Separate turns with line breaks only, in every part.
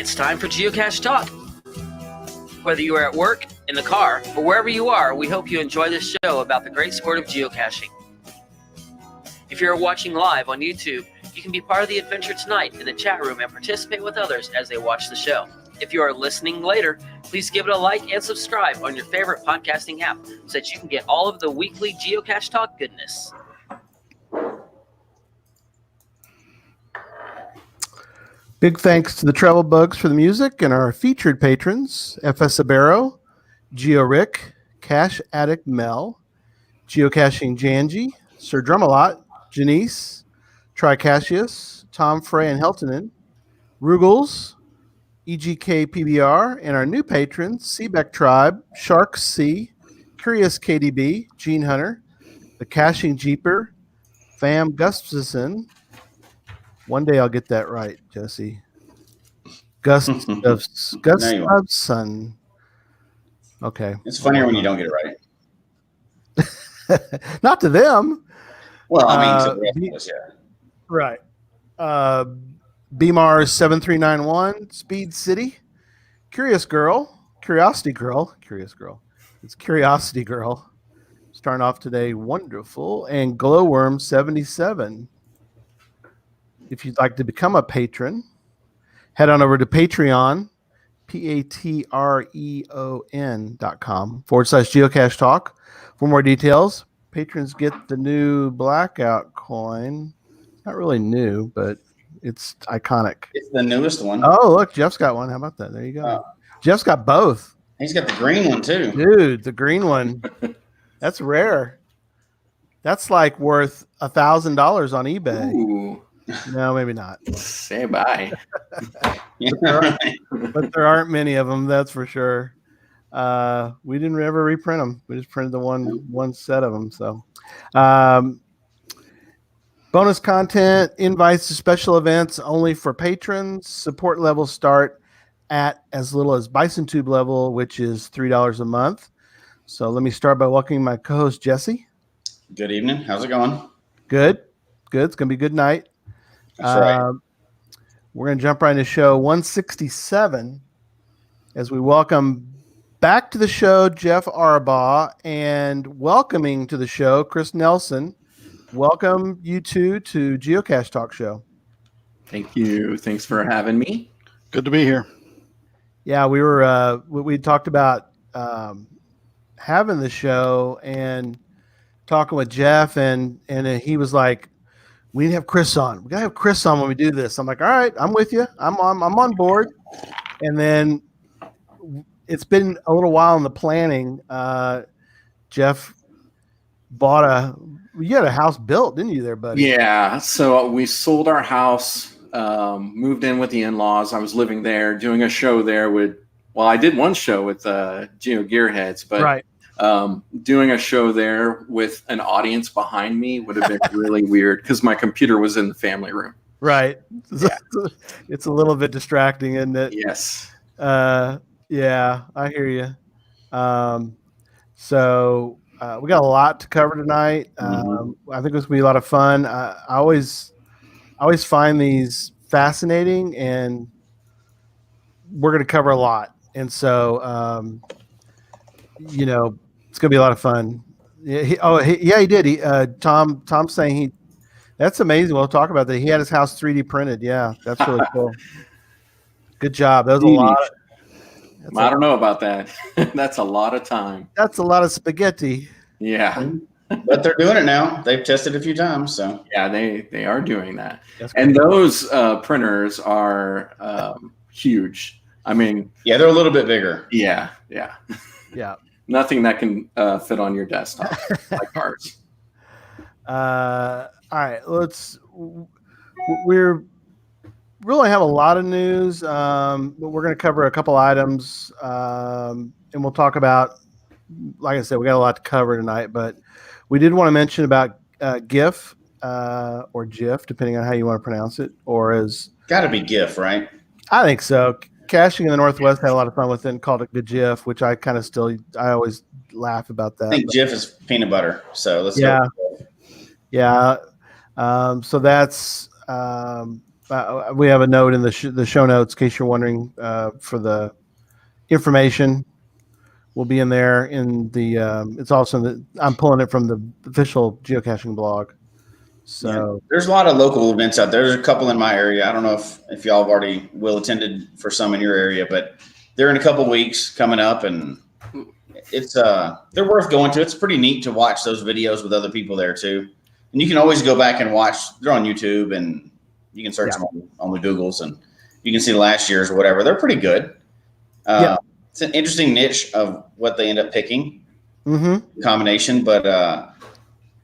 It's time for Geocache Talk. Whether you are at work, in the car, or wherever you are, we hope you enjoy this show about the great sport of geocaching. If you're watching live on YouTube, you can be part of the adventure tonight in the chat room and participate with others as they watch the show. If you are listening later, please give it a like and subscribe on your favorite podcasting app so that you can get all of the weekly Geocache Talk goodness.
Big thanks to the Travel Bugs for the music and our featured patrons, FS Sabero, Geo Rick, Cache Addict Mel, Geocaching Janji, Sir Drumalot, Janice, Tricasius, Tom Frey and Heltonen, Rugels, EGK PBR, and our new patrons, Seabeck Tribe, Shark C, Curious KDB, Gene Hunter, The Caching Jeeper, Fam Gustafson. One day I'll get that right, Jesse. Gustafson. Okay.
It's funnier when you don't get it right.
Not to them.
Well, I mean, to the rest of us, yeah.
Right. BMARS 7391, Speed City, Curiosity Girl. It's Curiosity Girl. Starting off today, wonderful. And Glowworm 77. If you'd like to become a patron, head on over to Patreon, patreon.com/geocache talk for more details. Patrons get the new blackout coin. Not really new, but it's iconic.
It's the newest one.
Oh, look, Jeff's got one. How about that? There you go. Jeff's got both.
He's got the green one too.
Dude, the green one. That's rare. That's like worth $1,000 on eBay.
Ooh.
No, maybe not.
Say bye.
But there aren't many of them, that's for sure. We didn't ever reprint them. We just printed the one set of them. So, bonus content, invites to special events only for patrons. Support levels start at as little as Bison Tube level, which is $3 a month. So let me start by welcoming my co-host Jesse.
Good evening. How's it going?
Good. It's gonna be a good night.
That's right.
We're going to jump right into show 167 as we welcome back to the show Jeff Arbaugh and welcoming to the show Chris Nelson. Welcome you two to Geocache Talk Show.
Thank you. Thanks for having me.
Good to be here.
Yeah, we talked about having the show and talking with Jeff and he was like, we need to have Chris on. We gotta have Chris on when we do this. I'm like, all right, I'm with you. I'm on board. And then it's been a little while in the planning. Jeff you had a house built, didn't you there, buddy?
Yeah. So we sold our house, moved in with the in-laws. I was living there, doing a show there I did one show with Geo Gearheads, but
right.
Doing a show there with an audience behind me would have been really weird because my computer was in the family room.
Right.
Yeah.
It's a little bit distracting, isn't it?
Yes.
Yeah, I hear you. So we got a lot to cover tonight. I think this will be a lot of fun. I always find these fascinating, and we're going to cover a lot. And so, it's going to be a lot of fun. He did. Tom's saying that's amazing. We'll talk about that. He had his house 3D printed. Yeah, that's really cool. Good job. That was a lot.
I don't know about that. That's a lot of time.
That's a lot of spaghetti.
Yeah.
But they're doing it now. They've tested a few times. So
yeah, they are doing that.
That's
and
great.
those printers are huge. I mean,
yeah, they're a little bit bigger.
Yeah. Nothing that can fit on your desktop like ours.
All right, we're really have a lot of news, but we're going to cover a couple items, and we'll talk about, like I said, we got a lot to cover tonight, but we did want to mention about GIF or GIF, depending on how you want to pronounce it, or as
Got to be GIF, right?
I think so. Caching in the Northwest had a lot of fun with it and called it good GIF, which I always laugh about that.
I think GIF is peanut butter. So let's
go.
Yeah.
So that's we have a note in the show notes in case you're wondering for the information. Will be in there in the. It's also I'm pulling it from the official geocaching blog. So
yeah. There's a lot of local events out there. There's a couple in my area. I don't know if y'all have already attended for some in your area, but they're in a couple weeks coming up, and it's they're worth going to. It's pretty neat to watch those videos with other people there too. And you can always go back and watch. They're on YouTube, and you can search them on the Googles, and you can see last year's or whatever. They're pretty good. It's an interesting niche of what they end up picking combination, but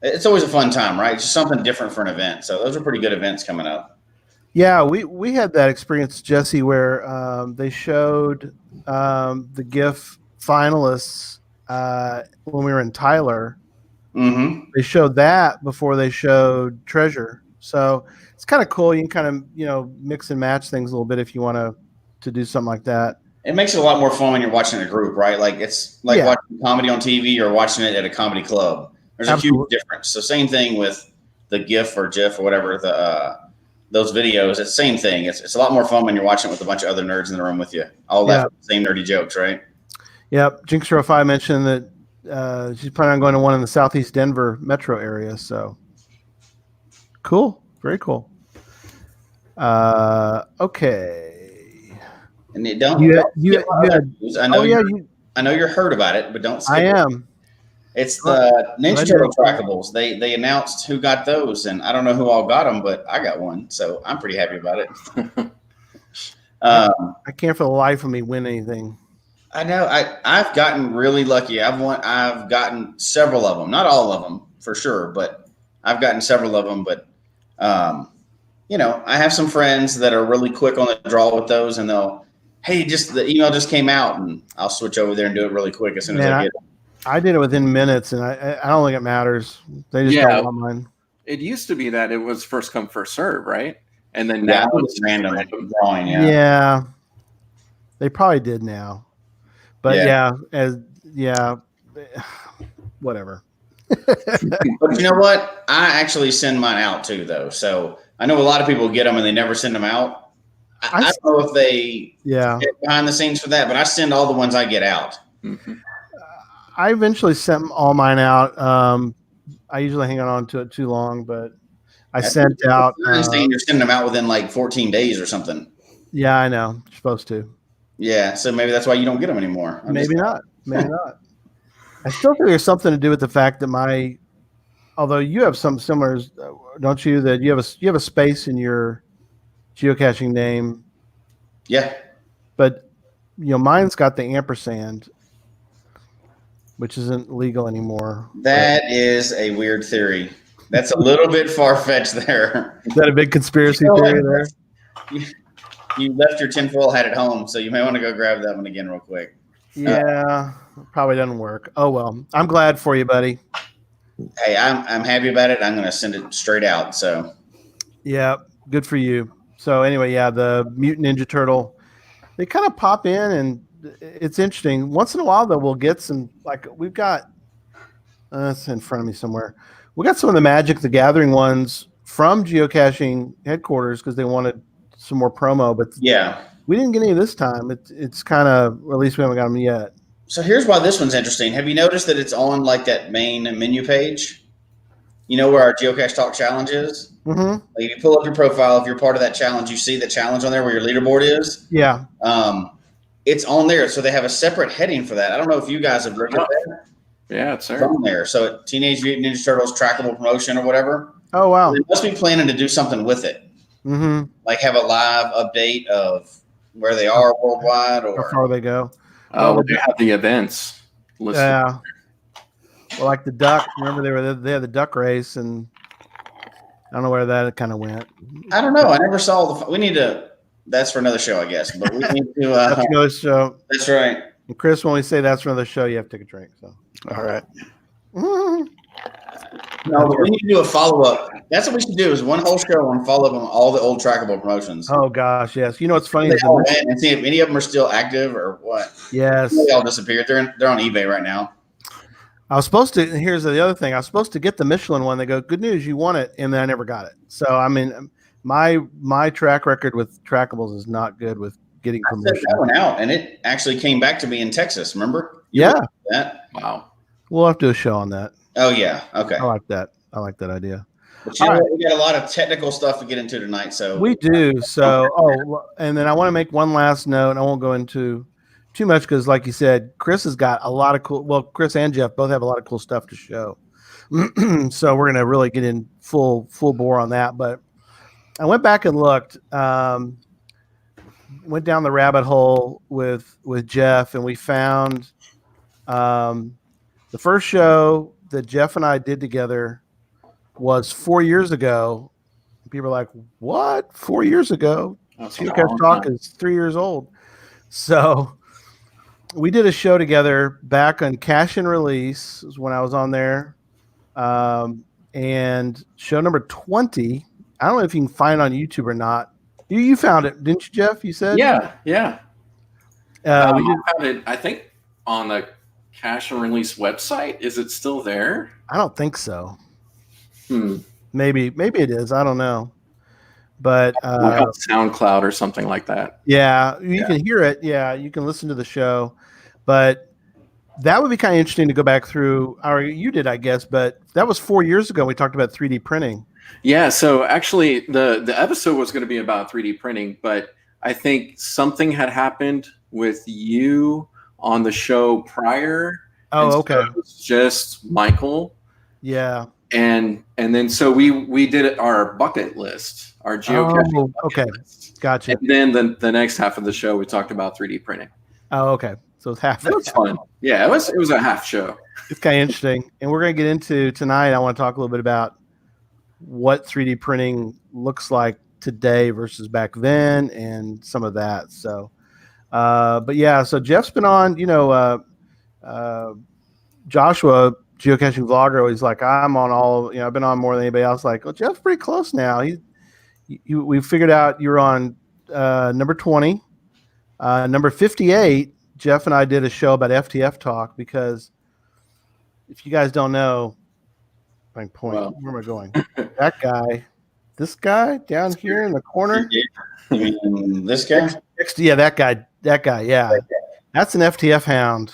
it's always a fun time, right? It's just something different for an event. So those are pretty good events coming up.
Yeah, we had that experience, Jesse, where they showed the GIF finalists when we were in Tyler.
Mm-hmm.
They showed that before they showed Treasure, so it's kind of cool. You can kind of mix and match things a little bit if you want to do something like that.
It makes it a lot more fun when you're watching a group, right? Like it's like
Yeah.
watching comedy on TV or watching it at a comedy club. There's a huge
Absolutely.
difference. So same thing with the GIF or GIF or whatever those videos. It's the same thing. It's a lot more fun when you're watching it with a bunch of other nerds in the room with you, all laughing at the same nerdy jokes, right?
Yep. Jinx05 mentioned that she's planning on going to one in the Southeast Denver metro area. So cool. Very cool. Okay.
And you don't. I know you're heard about it, but don't skip
I
it.
am.
It's the Ninja Turtle trackables. They announced who got those, and I don't know who all got them, but I got one, so I'm pretty happy about it.
I can't for the life of me win anything.
I know. I've gotten really lucky. I've gotten several of them, not all of them for sure, but I've gotten several of them. But I have some friends that are really quick on the draw with those, and they'll, hey, just the email just came out, and I'll switch over there and do it really quick as soon as I get it.
I did it within minutes, and I don't think it matters. They just don't want mine.
It used to be that it was first come, first serve, right? And then now
it's random drawing.
Yeah, they probably did now, but whatever.
But you know what? I actually send mine out too, though. So I know a lot of people get them and they never send them out. I don't know if they get behind the scenes for that, but I send all the ones I get out.
Mm-hmm.
I eventually sent all mine out. I usually hang on to it too long, but I sent out.
You're saying you're sending them out within like 14 days or something.
Yeah, I know. You're supposed to.
Yeah, so maybe that's why you don't get them anymore.
Maybe not. I still think there's something to do with the fact that although you have some similars, don't you? That you have a space in your geocaching name.
Yeah.
But mine's got the ampersand, which isn't legal anymore.
That is a weird theory. That's a little bit far-fetched there.
Is that a big conspiracy theory there?
You left your tinfoil hat at home, so you may want to go grab that one again real quick.
Yeah, probably doesn't work. Oh, well. I'm glad for you, buddy.
Hey, I'm happy about it. I'm going to send it straight out. So,
yeah, good for you. So anyway, the Mutant Ninja Turtle, they kind of pop in, and it's interesting. Once in a while, though, we'll get some, like we've got, it's in front of me somewhere. We got some of the Magic the Gathering ones from geocaching headquarters because they wanted some more promo, but we didn't get any this time. It's kind of, or at least we haven't got them yet.
So here's why this one's interesting. Have you noticed that it's on like that main menu page? You know where our Geocache Talk challenge is?
Mm-hmm.
Like if you pull up your profile, if you're part of that challenge, you see the challenge on there where your leaderboard is.
Yeah.
It's on there. So they have a separate heading for that. I don't know if you guys have looked at that.
Yeah, it's
on there. So Teenage Mutant Ninja Turtles trackable promotion or whatever.
Oh, wow.
So they must be planning to do something with it.
Mm-hmm.
Like have a live update of where they are worldwide or
how far they go.
Oh, they have the events listed.
Yeah. Well, like the duck. Remember they had the duck race, and I don't know where that kind of went.
I don't know. I never saw we need to. That's for another show, I guess. But we need to.
That's another show.
That's right.
And Chris, when we say that's for another show, you have to take a drink. So,
all right.
No, but we need to do a follow up. That's what we should do: is one whole show and follow up on all the old trackable promotions.
Oh gosh, yes. You know what's funny?
And see if any of them are still active or what.
Yes.
They all disappeared. They're on eBay right now.
I was supposed to. Here's the other thing. I was supposed to get the Michelin one. They go, good news, you won it, and then I never got it. So I mean, my track record with trackables is not good with getting permission.
I sent that one out, and it actually came back to me in Texas. Remember? That?
Wow.
We'll have to do a show on that.
Oh yeah. Okay.
I like that. I like that idea.
But we got a lot of technical stuff to get into tonight. So
we do. So and then I want to make one last note. I won't go into too much because, like you said, Chris has got a lot of cool. Well, Chris and Jeff both have a lot of cool stuff to show. So we're gonna really get in full bore on that. But I went back and looked. Went down the rabbit hole with Jeff, and we found the first show that Jeff and I did together was 4 years ago People are like, "What? 4 years ago?
That's a
Geocache
long
Talk
time.
is 3 years old." So we did a show together back on Cache and Release is when I was on there, and show number 20. I don't know if you can find it on YouTube or not. You found it, didn't you, Jeff? You said
Yeah.
we did.
I found it, I think, on the Cache and Release website. Is it still there?
I don't think so.
Hmm.
Maybe it is. I don't know. But
Like on SoundCloud or something like that.
yeah, you can hear it. Yeah, you can listen to the show. But that would be kind of interesting to go back through. Or you did, I guess. But that was 4 years ago. We talked about 3D printing.
Yeah. So actually, the episode was going to be about 3D printing, but I think something had happened with you on the show prior.
Oh,
and so
okay.
it was just Michael.
Yeah.
And then so we did our bucket list, our geocaching bucket
okay.
list.
Gotcha.
And then the next half of the show we talked about 3D printing.
Oh, okay. So it's half.
That was fun. Yeah, it was a half show.
It's kind of interesting. And we're going to get into tonight. I want to talk a little bit about what 3D printing looks like today versus back then and some of that. So, but yeah, so Jeff's been on, Joshua, geocaching vlogger, always like, I'm on all, I've been on more than anybody else. Like, well, Jeff's pretty close now. We figured out you're on number 20. Number 58, Jeff and I did a show about FTF talk because if you guys don't know, where am I going? That guy, this guy down here in the corner.
This guy?
Yeah, that guy. Yeah, that's an FTF hound.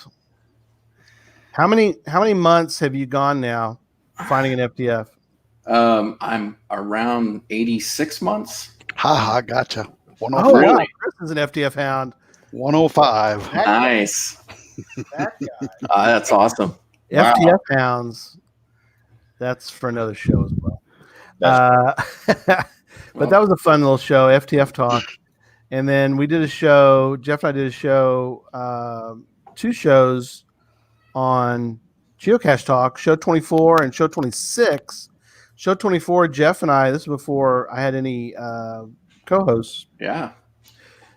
How many months have you gone now finding an FTF?
I'm around 86 months.
Ha, gotcha. 105.
Oh, really? Wow. Chris is an FTF hound.
105.
Nice.
That guy.
That's awesome.
FTF hounds. That's for another show as well. But that was a fun little show, FTF talk. And then we did a show. Jeff and I did a show, 2 shows on Geocache Talk, show 24 and show 26. Show 24, Jeff and I, this is before I had any co-hosts.
Yeah.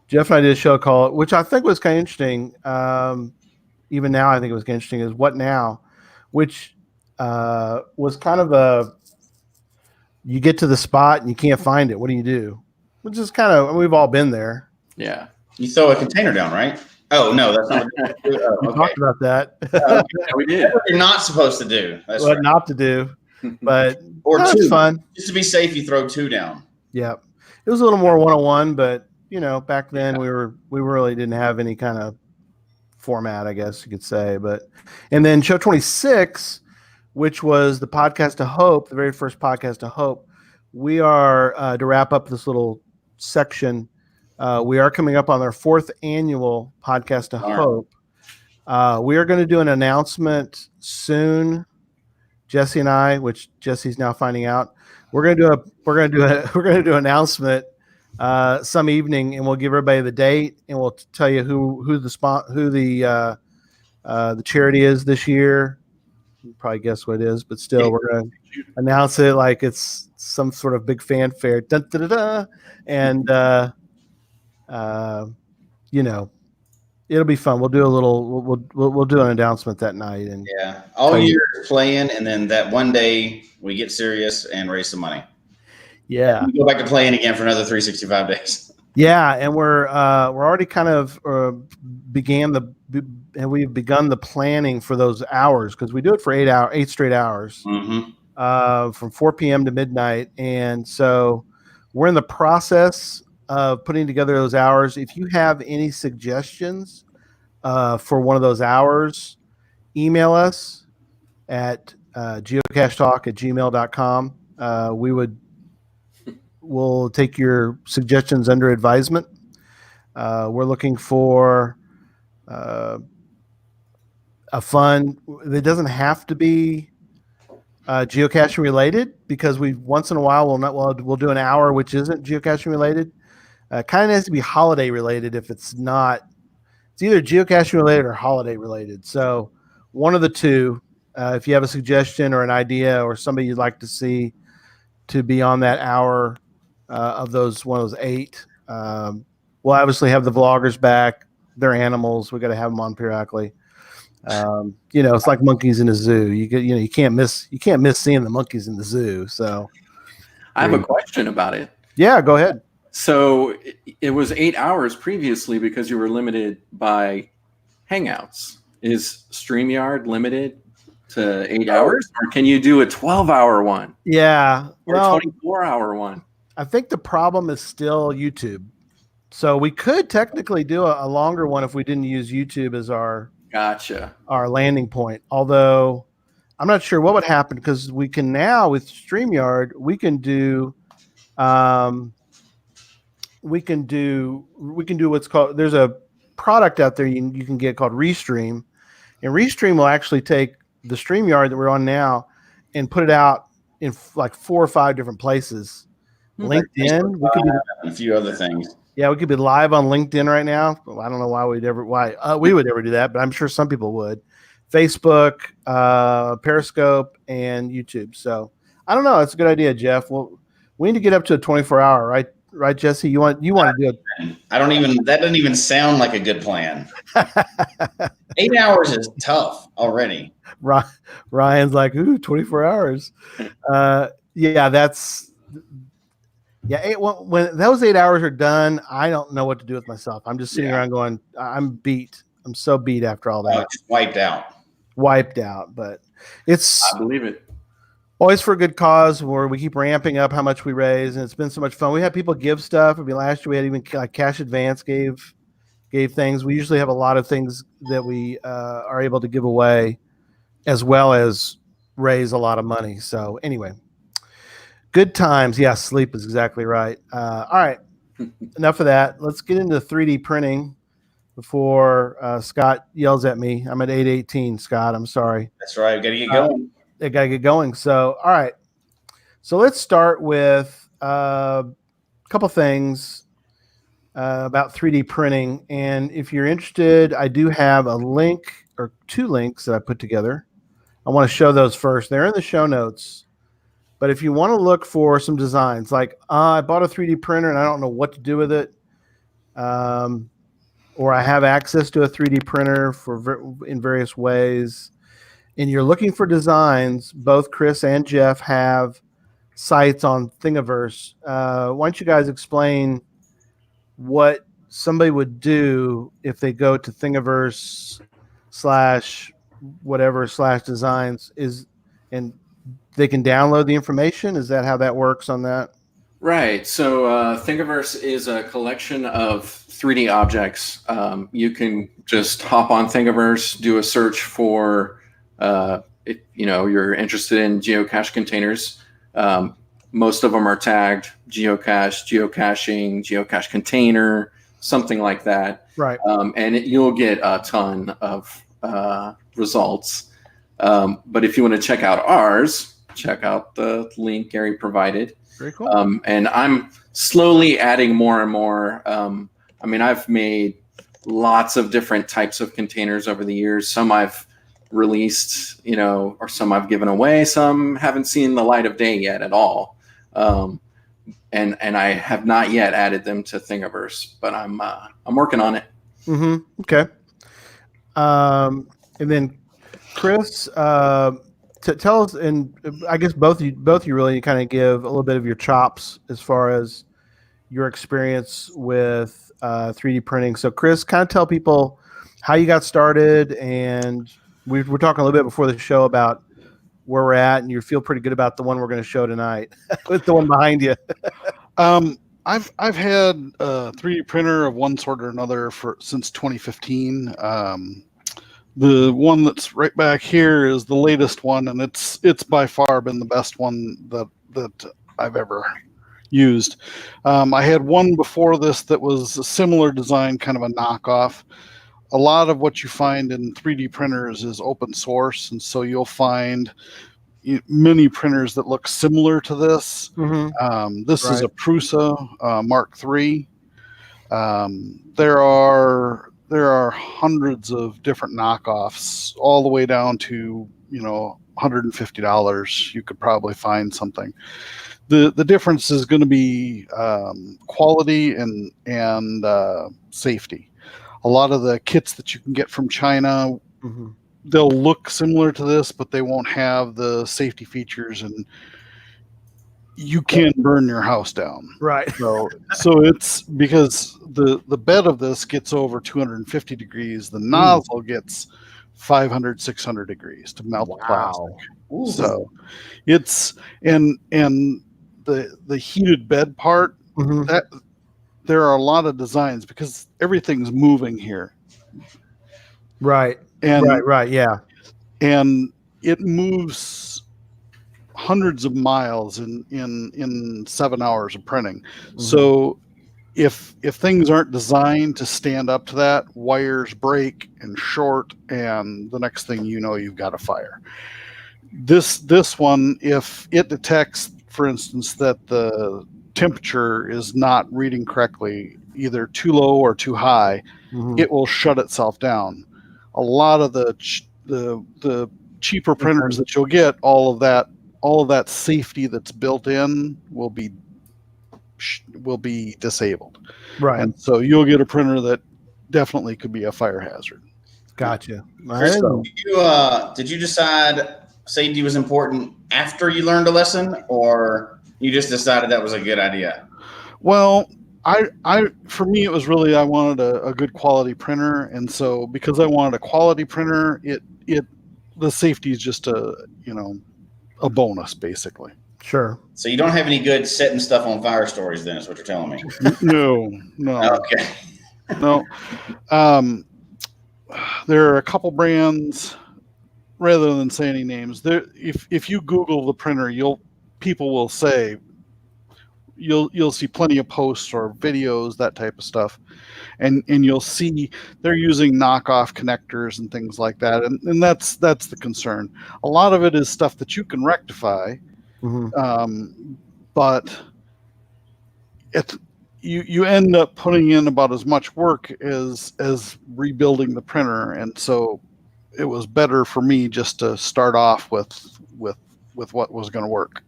Jeff and I did a show called, which I think was kind of interesting. Even now, I think it was kind of interesting, is What Now? Which was kind of you get to the spot and you can't find it. What do you do? Which is kind of, we've all been there.
Yeah.
You throw a container down, right? Oh, no, that's not what
We talked about that.
Yeah, we did.
That's what you're not supposed to do. That's
What
right.
not to do. But
Or
that's
2.
fun.
Just to be safe, you throw 2 down.
Yeah. It was a little more one-on-one, but back then we really didn't have any kind of format, I guess you could say. And then show 26, which was the podcast of hope, the very first podcast of hope. We are to wrap up this little section. We are coming up on our 4th annual podcast of hope. We are going to do an announcement soon. Jesse and I, which Jesse's now finding out, we're going to do an announcement some evening, and we'll give everybody the date, and we'll tell you who the charity is this year. You probably guess what it is, but still, we're going to announce it like it's some sort of big fanfare. Dun, dun, dun, dun. And it'll be fun. We'll do we'll do an announcement that night. And
Yeah. All year playing, and then that one day we get serious and raise some money.
yeah.
We go back to playing again for another 365 days.
Yeah, and we're already kind of we've begun the planning for those hours, because we do it for 8 straight hours, from 4 p.m. to midnight, and so we're in the process of putting together those hours. If you have any suggestions for one of those hours, email us at geocachetalk@gmail.com. We'll take your suggestions under advisement. We're looking for a fun. It doesn't have to be geocaching related, because we once in a while we'll do an hour which isn't geocaching related. Kind of has to be holiday related. If it's not, it's either geocaching related or holiday related. So one of the two. If you have a suggestion or an idea or somebody you'd like to see, to be on that hour of one of those 8. We'll obviously have the vloggers back. They're animals. We got to have them on periodically. It's like monkeys in a zoo. You can't miss seeing the monkeys in the zoo. So
I have a question about it.
Yeah, go ahead.
So it was 8 hours previously because you were limited by Hangouts. Is StreamYard limited to 8 hours, or can you do a 12-hour one?
Yeah,
or a 24-hour one?
I think the problem is still YouTube. So we could technically do a longer one if we didn't use YouTube as our landing point. Although I'm not sure what would happen, because we can now with StreamYard we can do what's called, there's a product out there you can get called Restream, and Restream will actually take the StreamYard that we're on now and put it out in like 4 or 5 different places. LinkedIn, we could do
a few other things.
Yeah, we could be live on LinkedIn right now. I don't know why we would ever do that, but I'm sure some people would. Facebook, Periscope, and YouTube. So I don't know. It's a good idea, Jeff. Well, we need to get up to a 24-hour, right? Right, Jesse? You want to do it?
That doesn't even sound like a good plan. 8 hours is tough already.
Ryan's like, ooh, 24 hours. When those 8 hours are done, I don't know what to do with myself. I'm just sitting around going, I'm beat. I'm so beat after all that.
Wiped out.
But I
believe it.
Always for a good cause, where we keep ramping up how much we raise, and it's been so much fun. We had people give stuff. I mean, last year we had even like Cash Advance gave things. We usually have a lot of things that we are able to give away, as well as raise a lot of money. So anyway, good times. Yeah, sleep is exactly right. All right, enough of that. Let's get into 3D printing before Scott yells at me. I'm at 8:18, Scott. I'm sorry.
That's right. We got to get going.
They got to get going. So, all right. So let's start with a couple things about 3D printing. And if you're interested, I do have a link or 2 links that I put together. I want to show those first. They're in the show notes. But if you want to look for some designs, like I bought a 3D printer and I don't know what to do with it, or I have access to a 3D printer in various ways, and you're looking for designs, both Chris and Jeff have sites on Thingiverse. Why don't you guys explain what somebody would do if they go to Thingiverse /designs and they can download the information? Is that how that works on that?
Right. So Thingiverse is a collection of 3D objects. You can just hop on Thingiverse, do a search for if you're interested in geocache containers. Most of them are tagged geocache, geocaching, geocache container, something like that.
Right.
And you'll get a ton of results. But if you want to check out ours, check out the link Gary provided.
Very cool.
And I'm slowly adding more and more. I've made lots of different types of containers over the years. Some I've released, or some I've given away. Some haven't seen the light of day yet at all. And I have not yet added them to Thingiverse, but I'm working on it.
Mm-hmm. Okay. And then Chris, tell us, and I guess both you really kind of give a little bit of your chops as far as your experience with 3D printing. So Chris, kind of tell people how you got started, and we're talking a little bit before the show about where we're at, and you feel pretty good about the one we're going to show tonight with the one behind you.
I've had a 3D printer of one sort or another since 2015. The one that's right back here is the latest one, and it's by far been the best one that I've ever used. I had one before this that was a similar design, kind of a knockoff. A lot of what you find in 3D printers is open source, and so you'll find many printers that look similar to this.
Mm-hmm.
This is a Prusa Mark III. There are there are hundreds of different knockoffs, all the way down to $150. You could probably find something. The difference is going to be quality and safety. A lot of the kits that you can get from China, they'll look similar to this, but they won't have the safety features, and you can burn your house down.
Right.
So it's because the bed of this gets over 250 degrees. The nozzle gets 500, 600 degrees to melt the plastic.
Ooh.
So it's and the heated bed part, that there are a lot of designs because everything's moving here.
Right.
And
Right. Yeah.
and it moves hundreds of miles in 7 hours of printing. So if things aren't designed to stand up to that, wires break and short, and the next thing you know, you've got a fire. This one, if it detects, for instance, that the temperature is not reading correctly, either too low or too high, it will shut itself down. A lot of the cheaper printers that you'll get, all of that safety that's built in will be disabled.
Right.
And so you'll get a printer that definitely could be a fire hazard.
Gotcha.
Chris, did you decide safety was important after you learned a lesson, or you just decided that was a good idea?
Well, for me, it was really, I wanted a good quality printer. And so because I wanted a quality printer, the safety is just a bonus, basically.
Sure.
So you don't have any good setting stuff on fire stories, then, is what you're telling me?
No.
Okay.
No. There are a couple brands, rather than say any names. There, if you Google the printer, people will say, you'll see plenty of posts or videos, that type of stuff, and you'll see they're using knockoff connectors and things like that, and that's the concern. A lot of it is stuff that you can rectify, but you end up putting in about as much work as rebuilding the printer, and so it was better for me just to start off with what was going to work.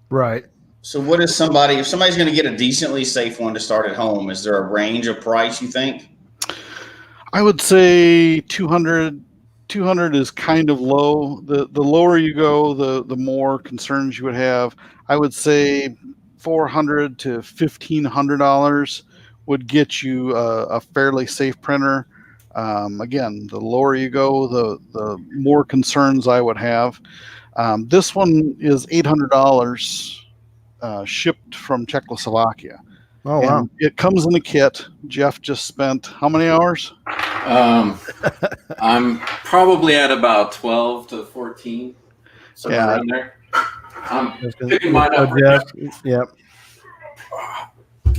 Right.
So what is if somebody's going to get a decently safe one to start at home, is there a range of price, you think?
I would say 200 is kind of low. The lower you go, the more concerns you would have. I would say $400 to $1,500 would get you a fairly safe printer. Again, the lower you go, the more concerns I would have. This one is $800. Shipped from Czechoslovakia.
Oh, wow.
And it comes in a kit. Jeff just spent how many hours?
I'm probably at about 12 to 14. Somewhere around there. I'm picking mine up.
Yep.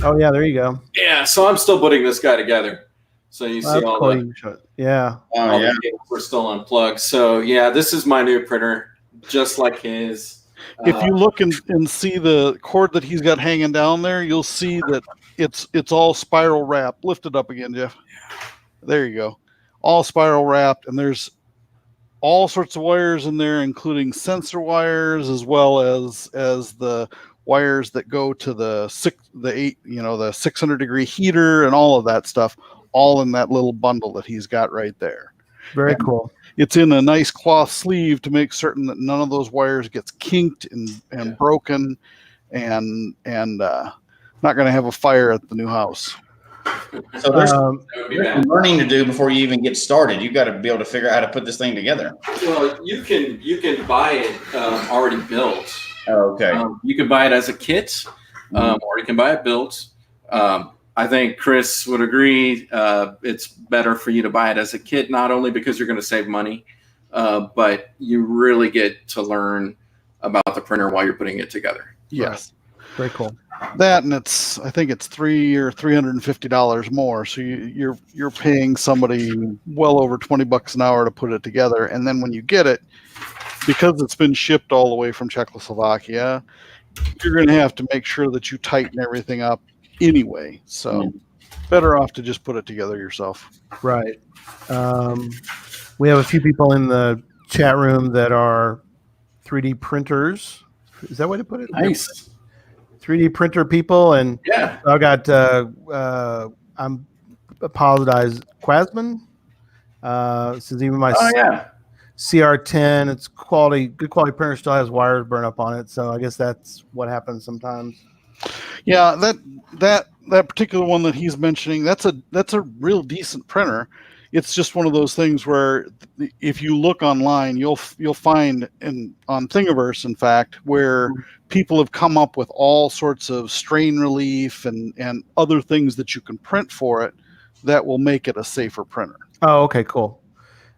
Oh, yeah, there you go.
Yeah, so I'm still putting this guy together. So you see all the
yeah.
Oh, yeah.
We're still unplugged. So yeah, this is my new printer, just like his.
If you look and see the cord that he's got hanging down there, you'll see that it's all spiral wrapped. Lift it up again, Jeff. There you go. All spiral wrapped, and there's all sorts of wires in there, including sensor wires, as well as the wires that go to the 600-degree heater and all of that stuff, all in that little bundle that he's got right there.
Very cool.
It's in a nice cloth sleeve to make certain that none of those wires gets kinked and broken, and not going to have a fire at the new house.
So there's learning to do before you even get started. You've got to be able to figure out how to put this thing together.
Well, you can buy it already built.
Oh, okay.
You can buy it as a kit, or you can buy it built. I think Chris would agree. It's better for you to buy it as a kit, not only because you're going to save money, but you really get to learn about the printer while you're putting it together.
Yes.
Very cool.
That, and I think it's $350 more. So you're paying somebody well over $20 an hour to put it together. And then when you get it, because it's been shipped all the way from Czechoslovakia, you're going to have to make sure that you tighten everything up anyway. So Better off to just put it together yourself.
Right. We have a few people in the chat room that are 3D printers. Is that way to put it?
Nice.
3D printer people, and
Yeah.
I got I'm apologize, Quasman. Since even my
Oh yeah.
CR10, it's good quality printer still has wires burn up on it, so I guess that's what happens sometimes.
Yeah, that particular one that he's mentioning, that's a real decent printer. It's just one of those things where if you look online, you'll find on Thingiverse, in fact, where people have come up with all sorts of strain relief and other things that you can print for it that will make it a safer printer.
Oh, okay, cool.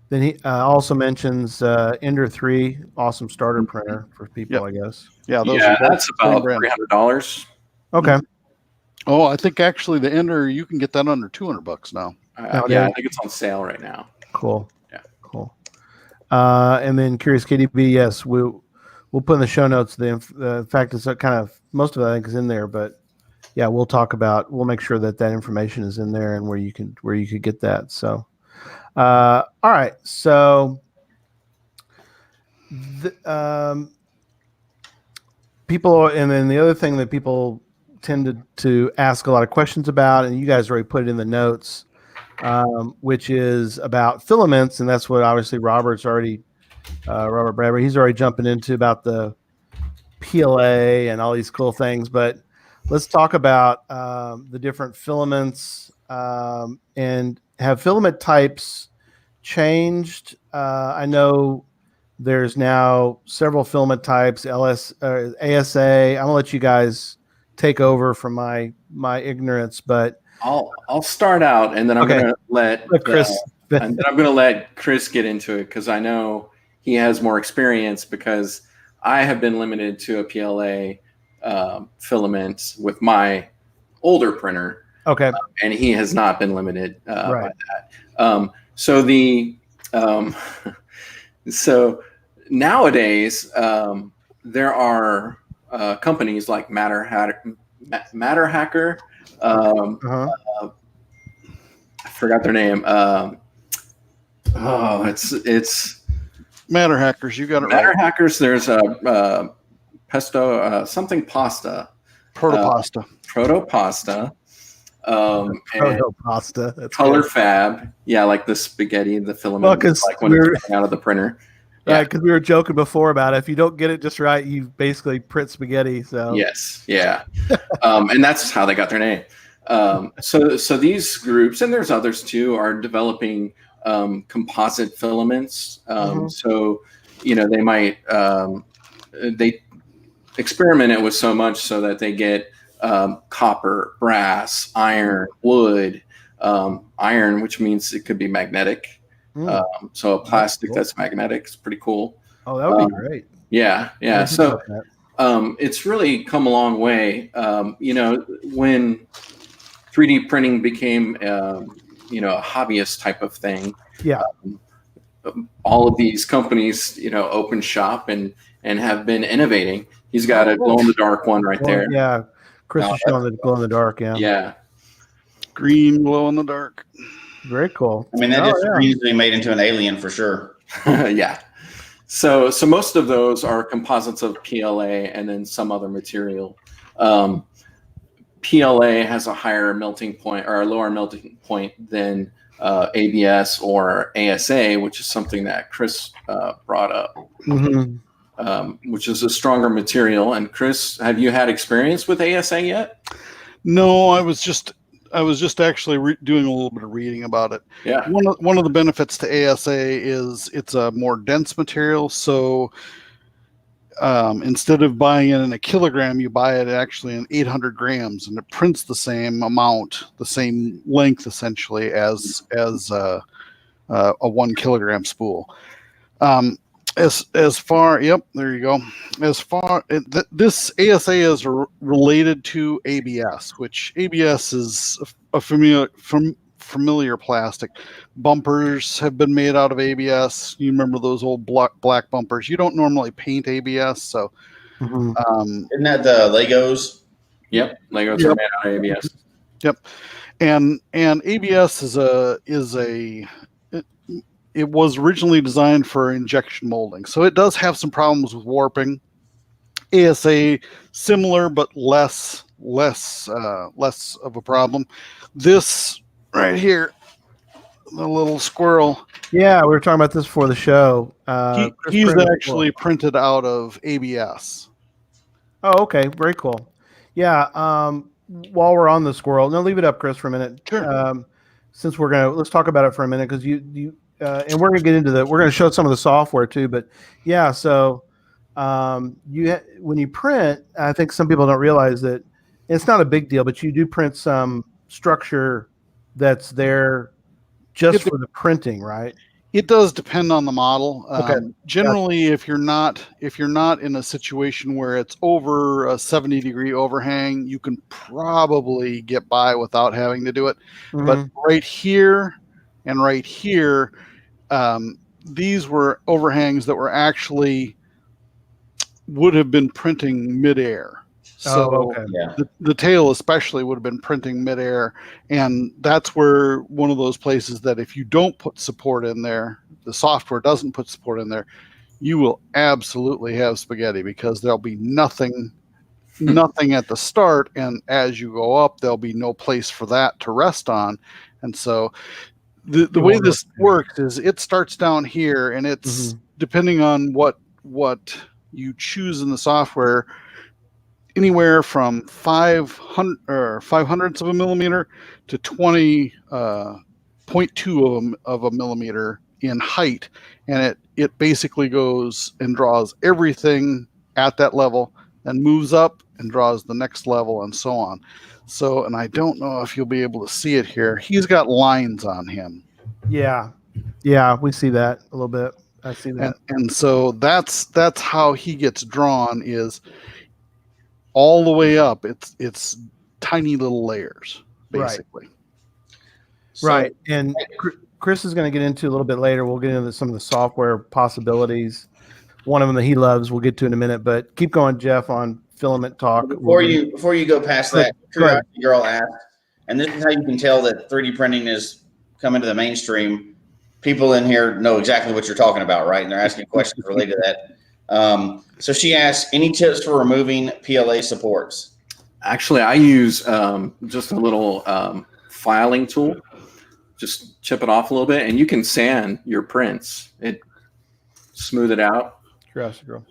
Then he also mentions Ender 3, awesome starter printer for people, I guess.
Yeah,
that's about $300.
Okay.
Oh, I think actually the Ender, you can get that under $200 now.
Yeah, I think it's on sale right now.
Cool.
Yeah.
Cool. And then Curious KDB, yes, we'll put in the show notes the fact is that kind of most of it I think is in there, but yeah, we'll make sure that information is in there and where you could get that. So, all right. So, people, and then the other thing that people tend to ask a lot of questions about, and you guys already put it in the notes, which is about filaments, and that's what obviously Robert Bradbury, he's already jumping into about the PLA and all these cool things. But let's talk about the different filaments, and have filament types changed? I know there's now several filament types, ASA. I'm gonna let you guys take over from my ignorance, but
I'll start out, and then I'm going to let
Chris.
and then I'm going to let Chris get into it because I know he has more experience. Because I have been limited to a PLA filament with my older printer.
Okay.
And he has not been limited
Right.
by that. So nowadays there are companies like Matter Hacker. I forgot their name. It's
Matter Hackers. You got it
Matter
right.
Hackers. There's a pesto something pasta.
Protopasta.
Protopasta.
Protopasta. That's
Color
good.
Fab. Yeah, like the spaghetti, the filament,
Well, 'cause
like when it's coming out of the printer.
Right, because we were joking before about it. If you don't get it just right, you basically print spaghetti. So
yes, yeah, and that's how they got their name. So these groups, and there's others too, are developing composite filaments. So they might they experiment it with so much so that they get copper, brass, iron, wood, iron, which means it could be magnetic. So a plastic that's magnetic is pretty cool.
Oh, that would be great.
Yeah. So it's really come a long way. When 3D printing became a hobbyist type of thing.
Yeah.
All of these companies, open shop and have been innovating. He's got a glow in the dark one right there.
Yeah. Chris is showing the glow in the dark. Yeah.
Yeah.
Green glow in the dark.
Very cool.
I mean, that is easily made into an alien for sure.
Yeah. So most of those are composites of PLA and then some other material. PLA has a higher melting point or a lower melting point than ABS or ASA, which is something that Chris brought up, which is a stronger material. And Chris, have you had experience with ASA yet?
No, I was just actually doing a little bit of reading about it.
Yeah.
One of the benefits to ASA is it's a more dense material. So instead of buying it in a kilogram, you buy it actually in 800 grams, and it prints the same amount, the same length essentially as a 1 kilogram spool. As far, yep, there you go. As far this ASA is related to ABS, which ABS is a familiar plastic. Bumpers have been made out of ABS. You remember those old black bumpers? You don't normally paint ABS, so
isn't that the Legos?
Yep, Legos are made out of ABS.
Yep, And ABS it was originally designed for injection molding, so it does have some problems with warping. ASA similar, but less of a problem. This right here, the little squirrel.
Yeah, we were talking about this before the show.
He's actually printed out of ABS.
Oh, okay, very cool. Yeah. While we're on the squirrel, no, leave it up, Chris, for a minute.
Sure.
Since let's talk about it for a minute, because and we're gonna get into we're gonna show some of the software too. But yeah, so when you print, I think some people don't realize that it's not a big deal, but you do print some structure that's there just for the printing, right?
It does depend on the model.
Okay.
Generally, if you're not in a situation where it's over a 70-degree overhang, you can probably get by without having to do it.
Mm-hmm.
But right here and right here, these were overhangs that were actually would have been printing midair. So the tail especially would have been printing midair, and that's where one of those places that if you don't put support in there, the software doesn't put support in there, you will absolutely have spaghetti, because there'll be nothing at the start, and as you go up, there'll be no place for that to rest on. And so the way this works is it starts down here, and it's depending on what you choose in the software, anywhere from 500ths of a millimeter to 20.2 of a millimeter in height, and it basically goes and draws everything at that level, then moves up and draws the next level, and so on. So, and I don't know if you'll be able to see it here. He's got lines on him.
Yeah, we see that a little bit. I see that,
and so that's how he gets drawn, is all the way up. It's tiny little layers, basically.
Right. And Chris is going to get into a little bit later. We'll get into some of the software possibilities. One of them that he loves, we'll get to in a minute. But keep going, Jeff, on filament talk.
Before you go past that, you're all asked, and this is how you can tell that 3D printing is coming to the mainstream. People in here know exactly what you're talking about, right? And they're asking questions related to that. So she asked, any tips for removing PLA supports?
Actually, I use just a little filing tool. Just chip it off a little bit, and you can sand your prints. Smooth it out.
Curiosity girl.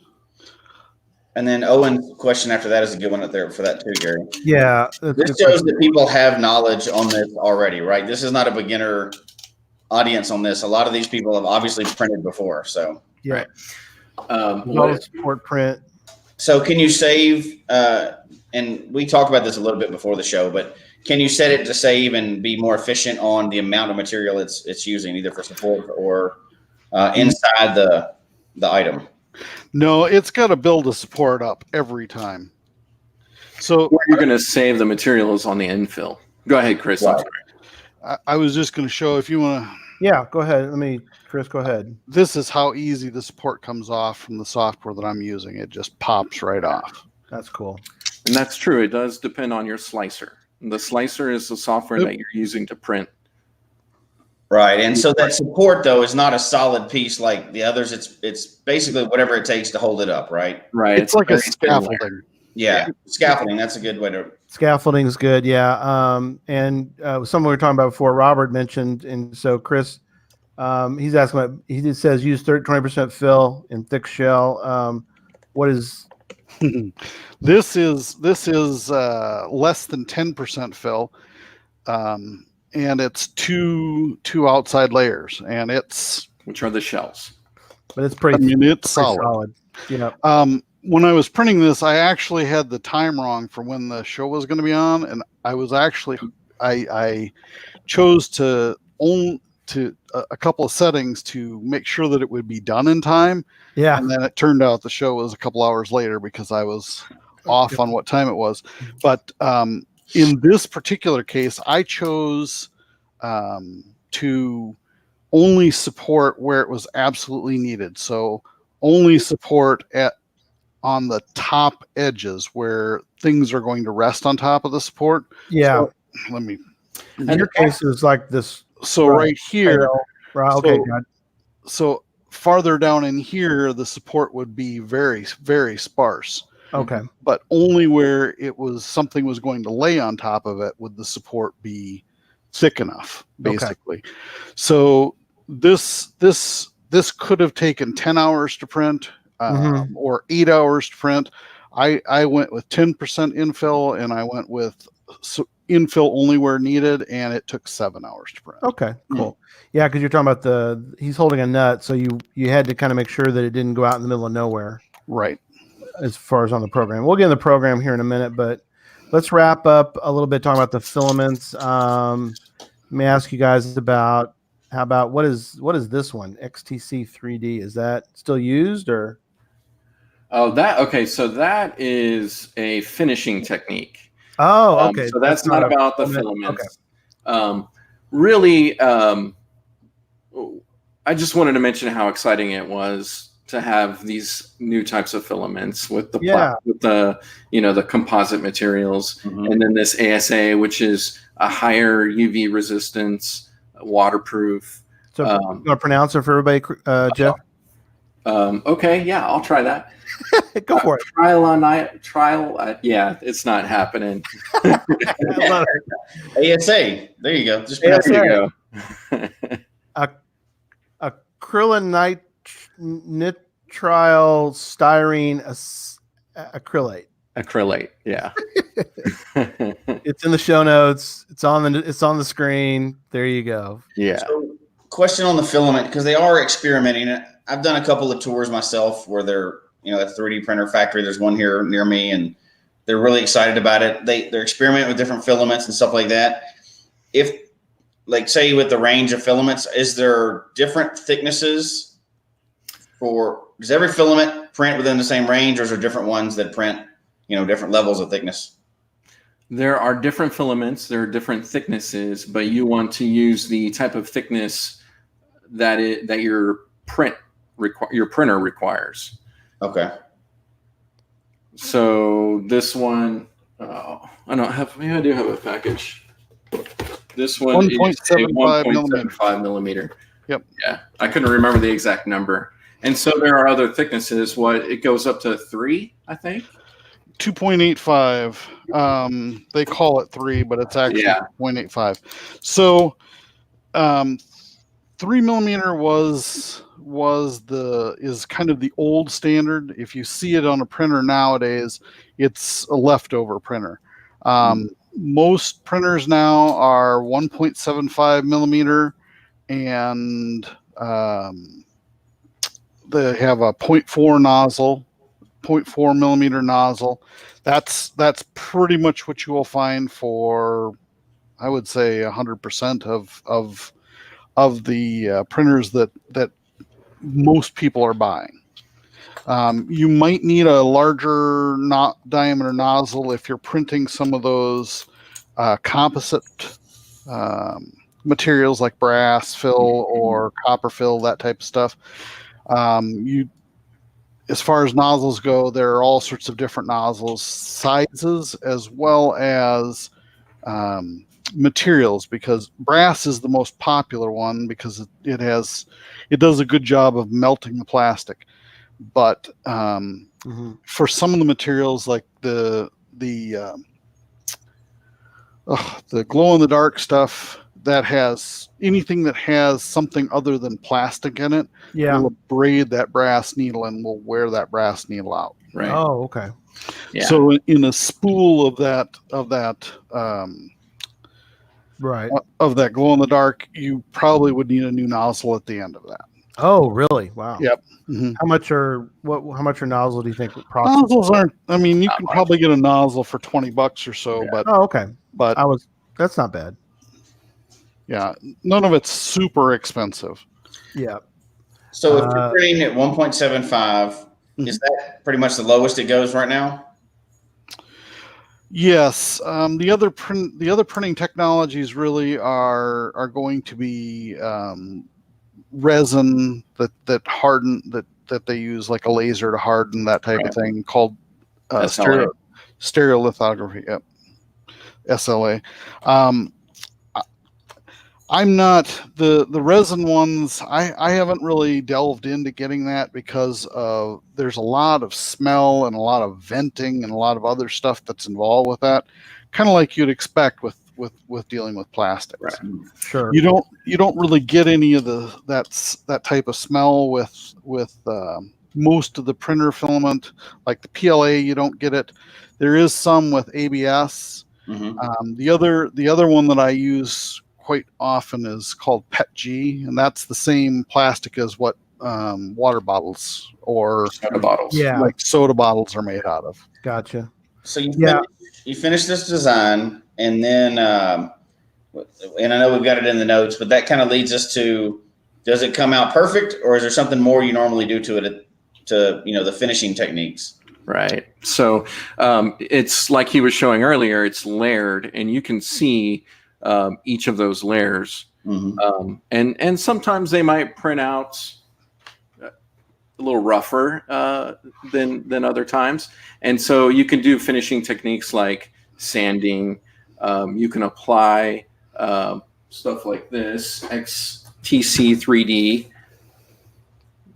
And then Owen's question after that is a good one up there for that too, Gary.
Yeah.
This shows that people have knowledge on this already, right? This is not a beginner audience on this. A lot of these people have obviously printed before, so.
Yeah.
Right.
Support print.
So can you save, and we talked about this a little bit before the show, but can you set it to save and be more efficient on the amount of material it's using, either for support or inside the item?
No, it's got to build a support up every time. So
where you're going to save the materials on the infill. Go ahead, Chris.
Right.
I was just going to show, if you want to.
Yeah, go ahead. Chris, go ahead.
This is how easy the support comes off from the software that I'm using. It just pops right off.
That's cool.
And that's true. It does depend on your slicer. The slicer is the software that you're using to print.
Right. And so that support, though, is not a solid piece like the others. It's basically whatever it takes to hold it up, right?
Right. It's like a scaffolding.
Yeah. Scaffolding. That's a good way to.
Scaffolding is good. Yeah. And something we were talking about before, Robert mentioned. And so Chris, he's asking about, he just says use 20% fill in thick shell. What is.
This is less than 10% fill. And it's two outside layers, and
which are the shells.
But it's pretty.
I mean, it's solid.
Yeah.
When I was printing this, I actually had the time wrong for when the show was going to be on, and I chose to own a couple of settings to make sure that it would be done in time.
Yeah.
And then it turned out the show was a couple hours later because I was off on what time it was. But in this particular case, I chose to only support where it was absolutely needed. So only support on the top edges where things are going to rest on top of the support.
Yeah.
So, let me
In your case, it was like this.
So right here,
Right, okay,
so farther down in here, the support would be very, very sparse.
okay.
But only where something was going to lay on top of it would the support be thick enough, basically. Okay. So this could have taken 10 hours to print, or 8 hours to print. I went with 10% infill, and I went with infill only where needed, and it took 7 hours to print.
Okay, cool. Yeah, because you're talking about he's holding a nut, so you had to kind of make sure that it didn't go out in the middle of nowhere.
Right.
As far as on the program. We'll get in the program here in a minute, but let's wrap up a little bit talking about the filaments. Let me ask you guys about what is this one? XTC 3D. Is that still used or?
Oh, so that is a finishing technique.
Oh, okay.
So that's not about the filaments. Okay. Really, I just wanted to mention how exciting it was to have these new types of filaments with the the composite materials, and then this ASA, which is a higher UV resistance, waterproof.
So, you want to pronounce it for everybody, Jeff?
Okay, yeah, I'll try that.
Go for it.
Yeah, it's not happening.
ASA. There you go. Just
there you go.
Acrylonitrile styrene acrylate.
Acrylate, yeah.
It's in the show notes. It's on the screen. There you go.
Yeah.
So, question on the filament, because they are experimenting. I've done a couple of tours myself where they're a 3D printer factory. There's one here near me, and they're really excited about it. They're experimenting with different filaments and stuff like that. If, like, say with the range of filaments, is there different thicknesses does every filament print within the same range, or is there different ones that print, different levels of thickness?
There are different filaments, there are different thicknesses, but you want to use the type of thickness that your printer requires.
Okay.
So this one, maybe I do have a package. This one is 1.75 millimeter.
Yep.
Yeah, I couldn't remember the exact number. And so there are other thicknesses. It goes up to 3, I think.
2.85. They call it 3, but it's actually 2.85. So 3 millimeter is kind of the old standard. If you see it on a printer nowadays, it's a leftover printer. Most printers now are 1.75 millimeter, and they have a 0.4 nozzle, 0.4 millimeter nozzle. That's pretty much what you will find for, I would say, 100% of the printers that most people are buying. You might need a larger diameter nozzle if you're printing some of those composite materials like brass fill or copper fill, that type of stuff. As far as nozzles go, there are all sorts of different nozzles, sizes, as well as materials, because brass is the most popular one because it does a good job of melting the plastic. But for some of the materials, like the glow in the dark stuff, anything that has something other than plastic in it, will abrade that brass needle and will wear that brass needle out.
Right.
Oh, okay.
Yeah. So in a spool of that glow in the dark, you probably would need a new nozzle at the end of that.
Oh, really? Wow.
Yep.
How much are nozzle do you think?
Nozzles aren't. I mean, you can probably get a nozzle for $20 or so, but
okay.
But
that's not bad.
Yeah, none of it's super expensive.
Yeah.
So if you're printing at 1.75, is that pretty much the lowest it goes right now?
Yes. The other printing technologies really are going to be resin that harden that they use, like a laser to harden, that type of thing, called stereolithography. Yep. SLA. I'm not the resin ones. I haven't really delved into getting that because there's a lot of smell and a lot of venting and a lot of other stuff that's involved with that. Kind of like you'd expect with dealing with plastics.
Right.
Sure.
You don't really get any of that type of smell with most of the printer filament. Like the PLA, you don't get it. There is some with ABS. The other one that I use quite often is called PETG, and that's the same plastic as what water bottles or
Soda bottles.
Yeah.
like soda bottles are made out of.
Gotcha.
So
Yeah.
you finish this design, and then, and I know we've got it in the notes, but that kind of leads us to: does it come out perfect, or is there something more you normally do to it, to the finishing techniques?
Right. So it's like he was showing earlier. It's layered, and you can see each of those layers. And sometimes they might print out a little rougher than other times. And so you can do finishing techniques like sanding. You can apply stuff like this, XTC 3D.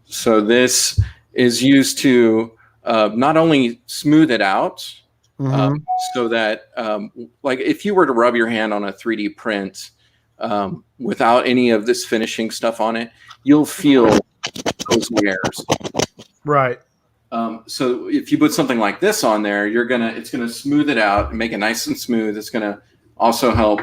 So this is used to not only smooth it out, so that like if you were to rub your hand on a 3D print without any of this finishing stuff on it, you'll feel those layers.
Right.
So if you put something like this on there, it's gonna smooth it out and make it nice and smooth. It's gonna also help,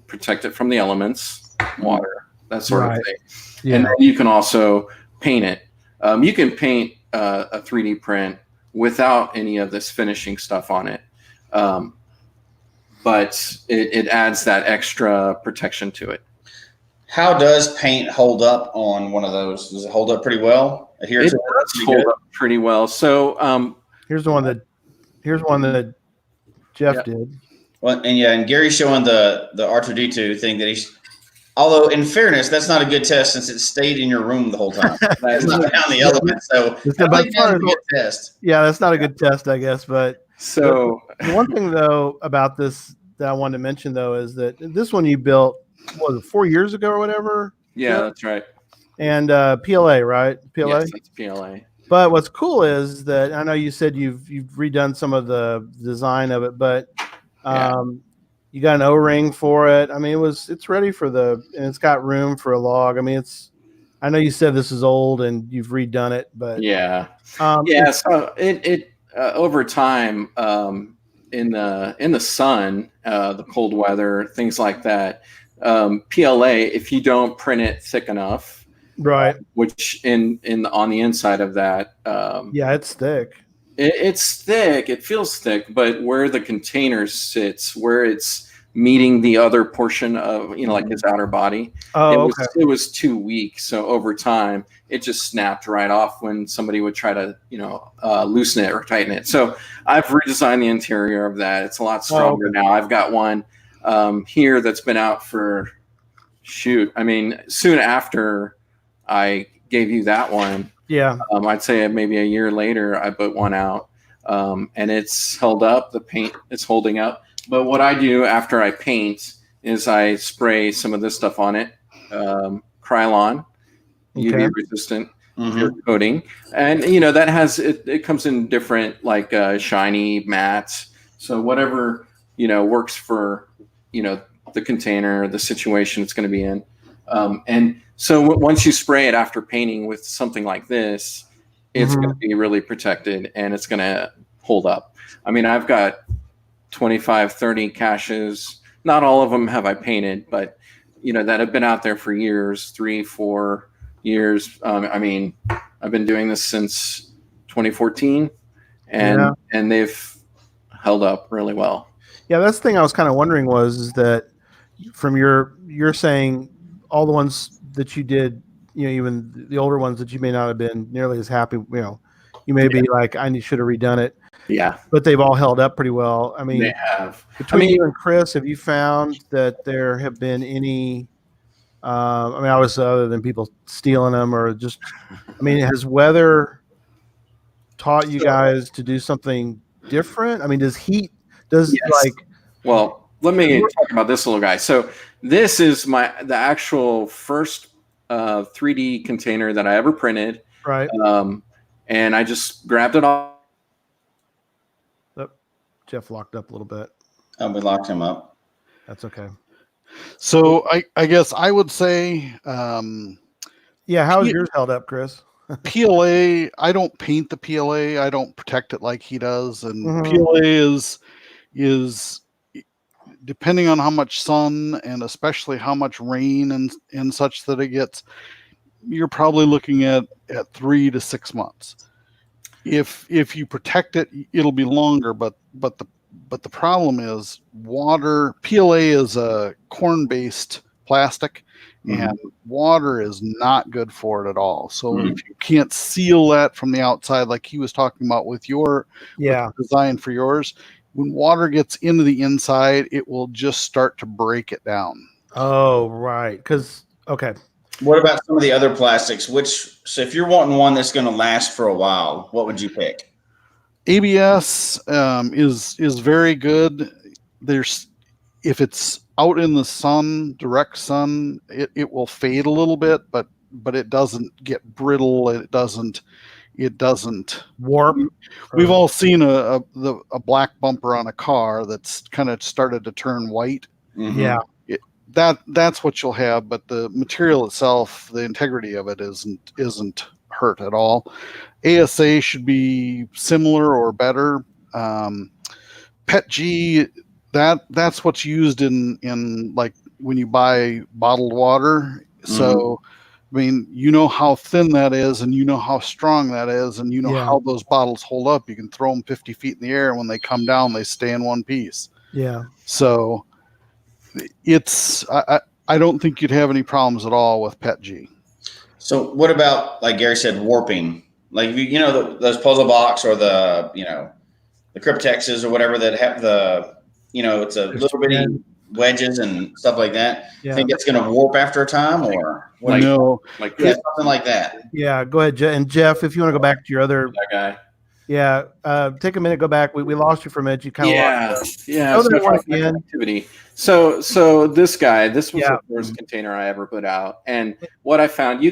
protect it from the elements, water, that sort of thing.
Yeah.
And then you can also paint it. You can paint a 3D print without any of this finishing stuff on it. But it adds that extra protection to it.
How does paint hold up on one of those? Does it hold up pretty well?
It does hold up pretty well. So
here's one that Jeff did.
Well, and Gary's showing the R2D2 thing that he's. Although, in fairness, that's not a good test since it stayed in your room the whole time. It's not down the element, so I think that's a good test.
Yeah, that's not a good test, I guess. But
so
the one thing though about this that I wanted to mention though is that this one you built, what was it, 4 years ago or whatever?
Yeah, that's right.
And PLA, right? PLA.
Yes, that's PLA.
But what's cool is that I know you said you've redone some of the design of it, but you got an O-ring for it. I mean, it's ready for and it's got room for a log. I mean, I know you said this is old and you've redone it, but
so it over time, in the sun, the cold weather, things like that, PLA, if you don't print it thick enough,
right,
which on the inside of that,
it's thick.
It's thick. It feels thick, but where the container sits, where it's meeting the other portion of, like his outer body, it was too weak. So over time, it just snapped right off when somebody would try to, loosen it or tighten it. So I've redesigned the interior of that. It's a lot stronger now. I've got one here that's been out for soon after I gave you that one.
Yeah.
I'd say maybe a year later, I put one out, and it's held up. The paint is holding up. But what I do after I paint is I spray some of this stuff on it, Krylon, UV resistant coating, and that has it comes in different like shiny, matte. So whatever works for the container, the situation it's going to be in, and so once you spray it after painting with something like this, it's going to be really protected and it's going to hold up. I mean, I've got 25, 30 caches. Not all of them have I painted, but that have been out there for years, 3-4 years. I mean, I've been doing this since 2014 and they've held up really well.
Yeah, that's the thing I was kind of wondering is that from you're saying all the ones that you did, even the older ones that you may not have been nearly as happy, you may be like, I should have redone it.
Yeah.
But they've all held up pretty well. I mean,
they have.
Between you and Chris, have you found that there have been any, obviously other than people stealing them or just, has weather taught you guys to do something different? I mean, does heat,
Well, let me talk about this little guy. So this is the actual first 3D container that I ever printed.
Right.
And I just grabbed it off.
Oh, Jeff locked up a little bit.
Oh, we locked him up.
That's okay.
So I guess I would say
Yeah, how's yours held up, Chris?
PLA. I don't paint the PLA. I don't protect it like he does, and
Mhm.
PLA is depending on how much sun and especially how much rain and such that it gets. You're probably looking at 3 to 6 months. If you protect it, it'll be longer. But the problem is water. PLA is a corn-based plastic, and water is not good for it at all. So if you can't seal that from the outside, like he was talking about with your with the design for yours, when water gets into the inside, it will just start to break it down.
Oh, right. Okay.
What about some of the other plastics? So if you're wanting one that's going to last for a while, what would you pick?
ABS is very good. If it's out in the sun, direct sun, it will fade a little bit, but it doesn't get brittle. It doesn't
warp.
We've all seen a black bumper on a car that's kind of started to turn white.
Yeah.
That's what you'll have, but the material itself, the integrity of it isn't hurt at all. ASA should be similar or better. PETG, that's what's used in like when you buy bottled water. So I mean, you know how thin that is, and you know how strong that is, and you know how those bottles hold up. You can throw them 50 feet in the air, and when they come down, they stay in one piece.
Yeah.
So I don't think you'd have any problems at all with PETG. So
what about, like Gary said, warping? Like, those puzzle box or the Cryptexes or whatever that have it's a little bitty wedges and stuff like that.
Yeah.
Think it's going to warp after a time, or something like that?
Yeah, go ahead, and Jeff, if you want to go back to your other
guy.
Yeah, take a minute, go back. We lost you for a minute. You kind of
activity. So this was the first container I ever put out, and what I found,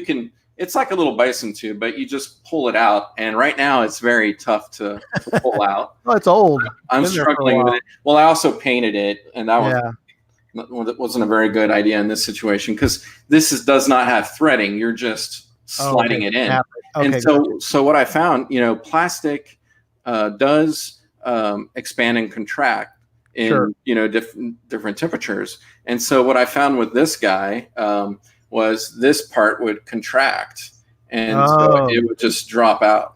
it's like a little bison tube, but you just pull it out, and right now it's very tough to pull out.
Oh, it's old.
I'm struggling with it. Well, I also painted it, and that wasn't a very good idea in this situation because does not have threading. You're just sliding it in. And so what I found, plastic does expand and contract in different temperatures. And so what I found with this guy was this part would contract, and so it would just drop out.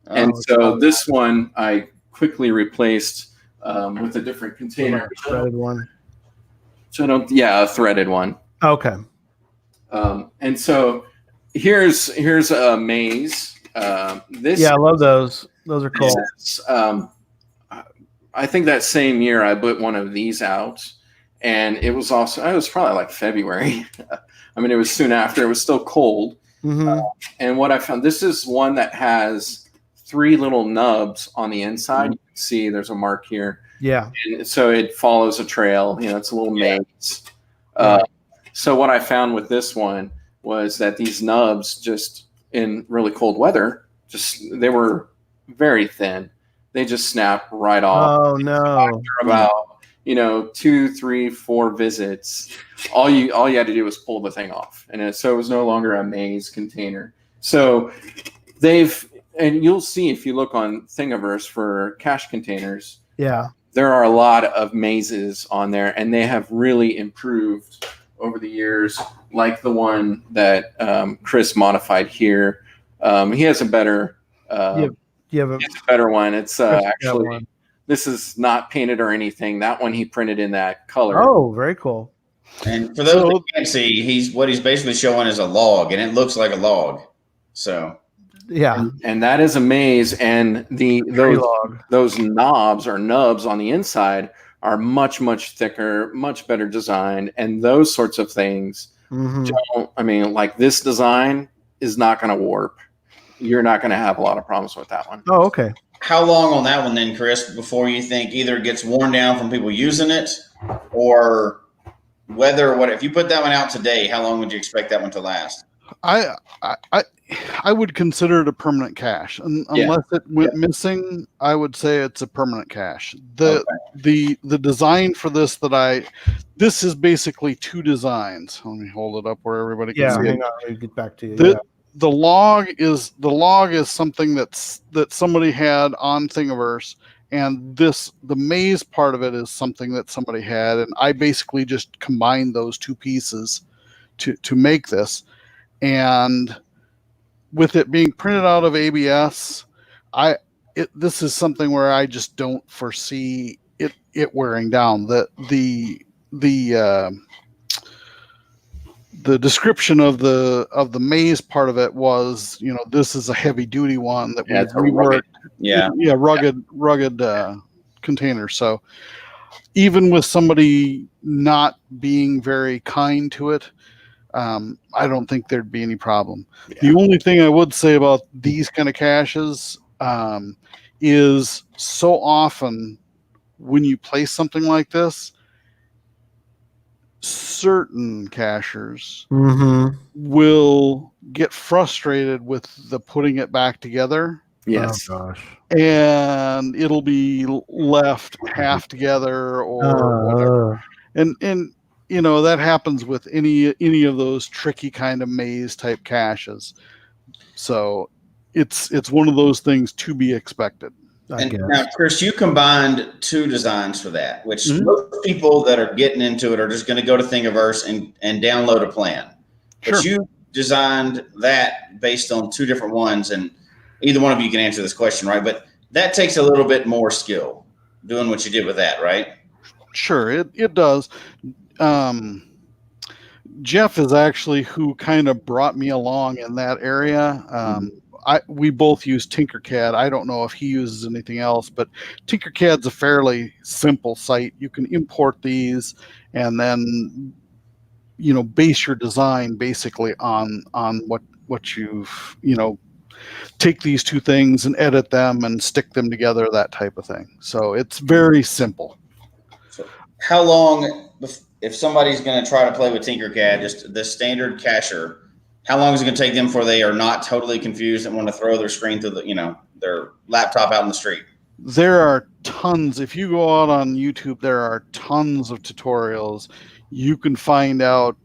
And so this one I quickly replaced with a different container.
Threaded one.
A threaded one.
Okay.
And so here's a maze. I
love those. Those are cool.
I think that same year I put one of these out, and it was probably like February. I mean, it was soon after. It was still cold. And what I found, this is one that has 3 little nubs on the inside. You can see there's a mark here.
Yeah.
And so it follows a trail. It's a little maze. So what I found with this one was that these nubs, just in really cold weather, they were very thin. They just snap right off.
Oh no!
After about 2, 3, 4 visits, all you had to do was pull the thing off, and so it was no longer a maze container. So and you'll see if you look on Thingiverse for cache containers.
Yeah,
there are a lot of mazes on there, and they have really improved over the years, like the one that Chris modified here. He has a better.
You have a
better one. It's actually this is not painted or anything. That one he printed in that color.
Oh, very cool.
And for those who can't see, what he's basically showing is a log, and it looks like a log. So
and that is a maze, and those knobs or nubs on the inside are much, much thicker, much better designed, and those sorts of things. Like this design is not going to warp. You're not going to have a lot of problems with that one.
Oh, okay.
How long on that one then, Chris, before you think either it gets worn down from people using it, or weather? What if you put that one out today? How long would you expect that one to last?
I would consider it a permanent cache, unless it went missing. I would say it's a permanent cache. The design for this this is basically two designs. Let me hold it up where everybody can see it.
Hang on, let me get back to you.
The log is something that somebody had on Thingiverse, and the maze part of it is something that somebody had, and I basically just combined those two pieces to make this. And with it being printed out of ABS, this is something where I just don't foresee it wearing down. The description of the maze part of it was, this is a heavy duty one that we've reworked. Rugged container. So even with somebody not being very kind to it, I don't think there'd be any problem. Yeah. The only thing I would say about these kind of caches is so often when you place something like this, certain cachers will get frustrated with the putting it back together.
Yes.
Oh, gosh.
And it'll be left half together or whatever. And that happens with any of those tricky kind of maze type caches. So it's one of those things to be expected.
Now, Chris, you combined two designs for that, which most people that are getting into it are just going to go to Thingiverse and download a plan. Sure. But you designed that based on two different ones, and either one of you can answer this question, right? But that takes a little bit more skill doing what you did with that, right?
Sure, it does. Jeff is actually who kind of brought me along in that area. We both use Tinkercad. I don't know if he uses anything else, but Tinkercad's a fairly simple site. You can import these and then, base your design basically on what you've, take these two things and edit them and stick them together, that type of thing. So it's very simple.
So how long, if somebody's going to try to play with Tinkercad, just the standard cacher, how long is it going to take them before they are not totally confused and want to throw their screen through their laptop out in the street?
There are tons. If you go out on YouTube, there are tons of tutorials. You can find out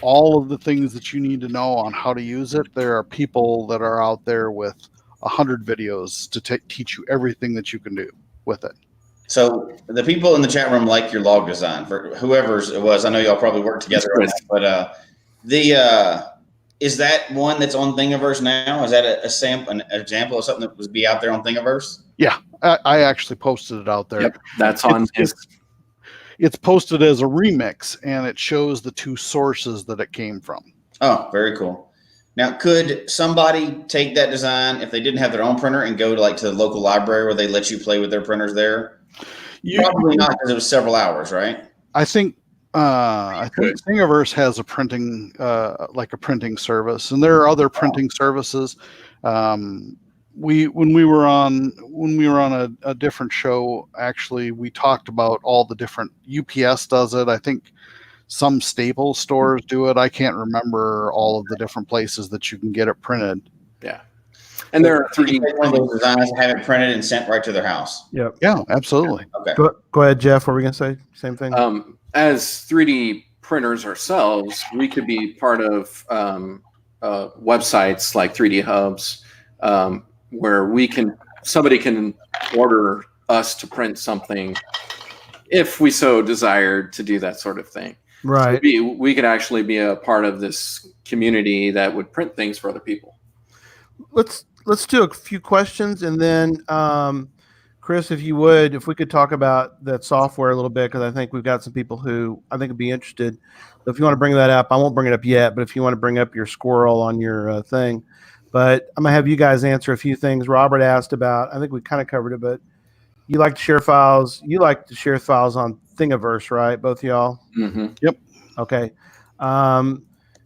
all of the things that you need to know on how to use it. There are people that are out there with 100 videos to teach you everything that you can do with it.
So the people in the chat room like your log design for whoever's it was. I know y'all probably worked together on that, but is that one that's on Thingiverse now? Is that an example of something that would be out there on Thingiverse?
Yeah, I actually posted it out there.
Yep, that's on.
It's posted as a remix, and it shows the two sources that it came from.
Oh, very cool. Now, could somebody take that design if they didn't have their own printer and go to the local library where they let you play with their printers there? Probably not, because it was several hours, right?
I think Thingiverse has a printing printing service, and there are other printing services. When we were on a different show, actually, we talked about all the different. UPS does it. I think some Staples stores do it. I can't remember all of the different places that you can get it printed.
Yeah, and there are 3D
one of those designs and have it printed and sent right to their house.
Yep.
Yeah, absolutely.
Okay.
Go ahead, Jeff. What were we gonna say? Same thing.
As 3D printers ourselves, we could be part of websites like 3D Hubs, where somebody can order us to print something if we so desired to do that sort of thing.
Right.
So we could actually be a part of this community that would print things for other people.
Let's do a few questions, and then Chris, if we could talk about that software a little bit, because I think we've got some people who I think would be interested. So if you want to bring that up, I won't bring it up yet, but if you want to bring up your squirrel on your thing. But I'm going to have you guys answer a few things. Robert asked about, I think we kind of covered it, but you like to share files. You like to share files on Thingiverse, right? Both of y'all?
Mm-hmm.
Yep.
Okay. I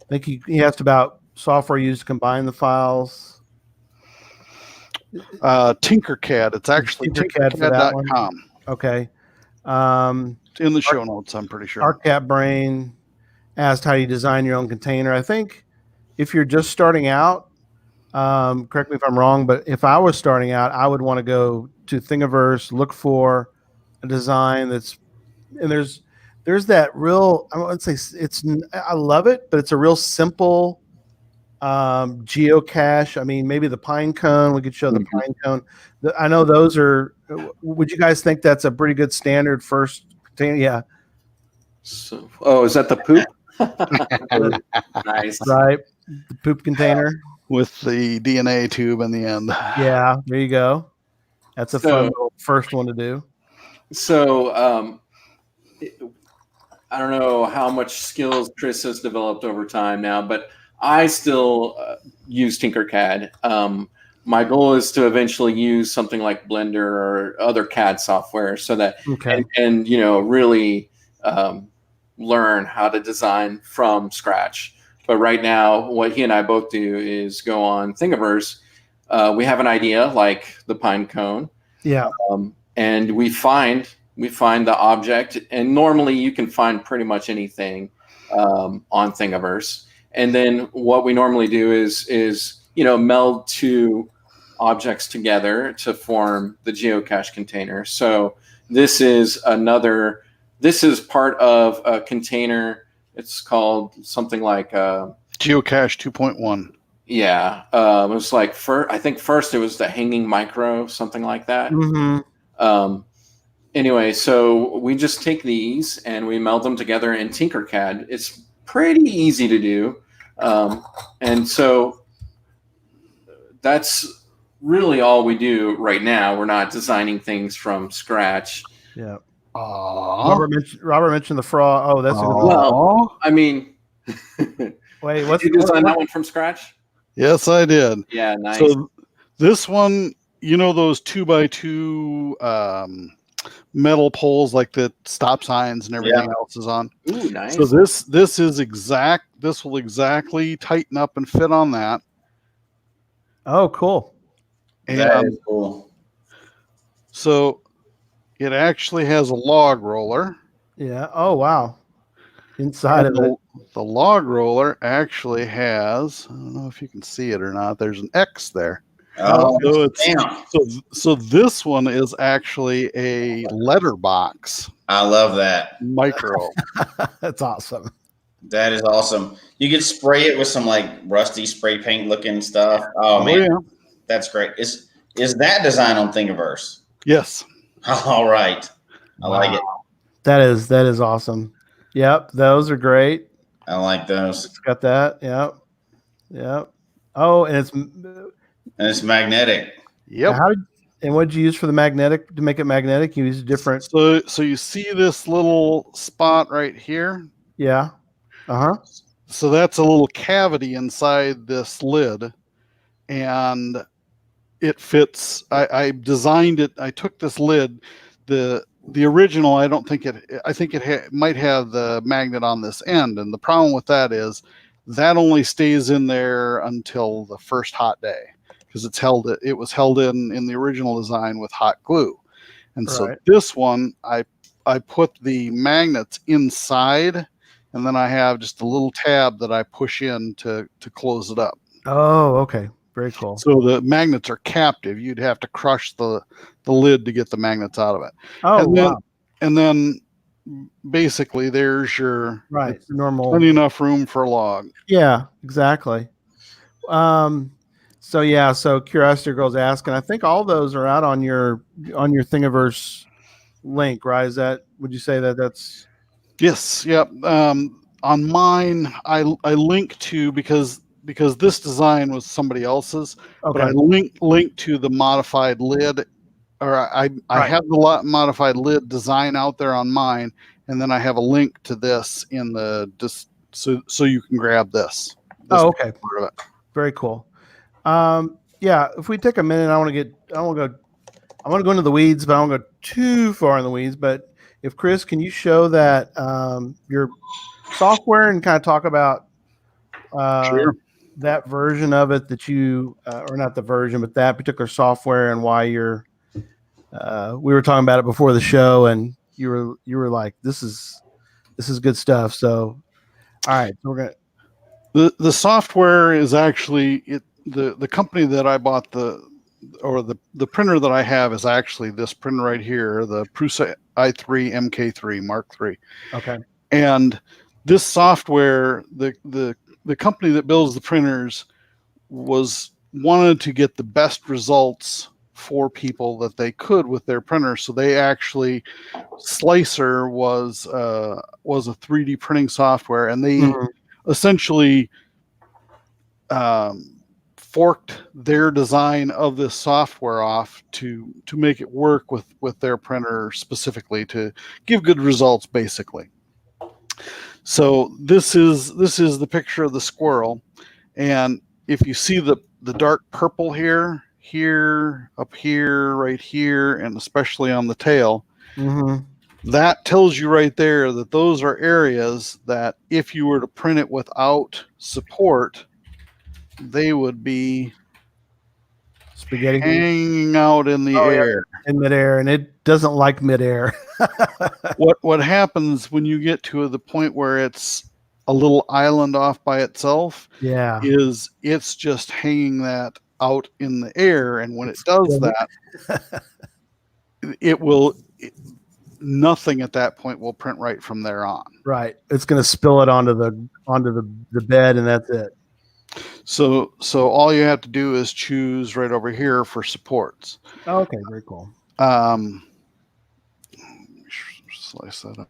think he asked about software used to combine the files.
Tinkercad. It's actually
Tinkercad for that one.
Tinkercad.com.
Okay.
in the show notes, I'm pretty sure.
Art Brain asked how you design your own container. I think if you're just starting out, correct me if I'm wrong, but if I was starting out, I would want to go to Thingiverse, look for a design that's, and there's that real, I wouldn't say I love it, but it's a real simple geocache. I mean, maybe the pine cone, we could show the pine cone. I know those are, would you guys think that's a pretty good standard first container? Yeah.
So, is that the poop? Nice.
Right. The poop container.
With the DNA tube in the end.
Yeah, there you go. That's a fun little first one to do.
So, I don't know how much skills Chris has developed over time now, but I still use Tinkercad. My goal is to eventually use something like Blender or other CAD software so that, and really learn how to design from scratch. But right now, what he and I both do is go on Thingiverse. We have an idea like the pine cone.
Yeah.
And we find the object, and normally you can find pretty much anything on Thingiverse. And then what we normally do is meld two objects together to form the geocache container. So this is part of a container. It's called something like
Geocache 2.1.
Yeah, it was like I think first it was the hanging micro, something like that. Anyway, so we just take these and we meld them together in Tinkercad. It's pretty easy to do, and so that's really all we do right now. We're not designing things from scratch.
Yeah. Robert mentioned the frog. Oh, that's a good one.
Well, I mean,
wait, what's
you design that one from scratch?
Yes, I did.
Yeah, nice.
So this one, those 2x2 metal poles like the stop signs and everything else is on.
Ooh, nice.
So this will exactly tighten up and fit on that.
Oh, cool.
That is cool.
So it actually has a log roller.
Yeah. Oh, wow. Inside of it.
The log roller actually has, I don't know if you can see it or not, there's an X there.
Oh,
so this one is actually a letterbox.
I love that.
Micro.
That's awesome.
That is awesome. You could spray it with some like rusty spray paint looking stuff. Oh man, that's great. Is that design on Thingiverse?
Yes.
All right. I like it.
That is awesome. Yep, those are great.
I like those.
It's got that. Yep. Oh, and
it's magnetic.
Yep.
And what did you use for the magnetic to make it magnetic? You use different.
So you see this little spot right here?
Yeah.
So that's a little cavity inside this lid, and it fits. I designed it. I took this lid. The original, I think it might have the magnet on this end, and the problem with that is that only stays in there until the first hot day because it was held in the original design with hot glue. And so this one I put the magnets inside, and then I have just a little tab that I push in to close it up.
Oh, okay. Very cool.
So the magnets are captive. You'd have to crush the lid to get the magnets out of it.
Oh, wow.
And then basically there's your
normal.
Plenty enough room for a log.
Yeah, exactly. So Curiosity Girl's asking, I think all those are out on your Thingiverse link, right? Would you say that's?
Yes. Yep. On mine, I link to because this design was somebody else's, but I link to the modified lid, or I have the modified lid design out there on mine, and then I have a link to this in so you can grab this.
Okay. Part of it. Very cool. If we take a minute, I want to go into the weeds, but I don't want to go too far in the weeds. But if Chris, can you show that your software and kind of talk about that version of it that you, or not the version, but that particular software and why we were talking about it before the show, and you were like, this is good stuff. So, all right, so we're gonna.
The software is actually the company that I bought the printer that I have is actually this printer right here, the Prusa i3 MK3 Mark III.
Okay.
And this software, the company that builds the printers wanted to get the best results for people that they could with their printer. So they actually, Slicer was a 3D printing software, and they essentially forked their design of this software off to make it work with their printer specifically to give good results, basically. So this is the picture of the squirrel, and if you see the dark purple here, up here, right here, and especially on the tail, that tells you right there that those are areas that if you were to print it without support, they would be
spaghetti
hanging out in the air.
In midair, and it doesn't like midair.
What happens when you get to the point where it's a little island off by itself?
Yeah,
is it's just hanging that out in the air, and when it does that, nothing at that point will print right from there on.
Right, it's going to spill it onto the bed, and that's it.
So all you have to do is choose right over here for supports.
Oh, okay, very cool.
Slice that up.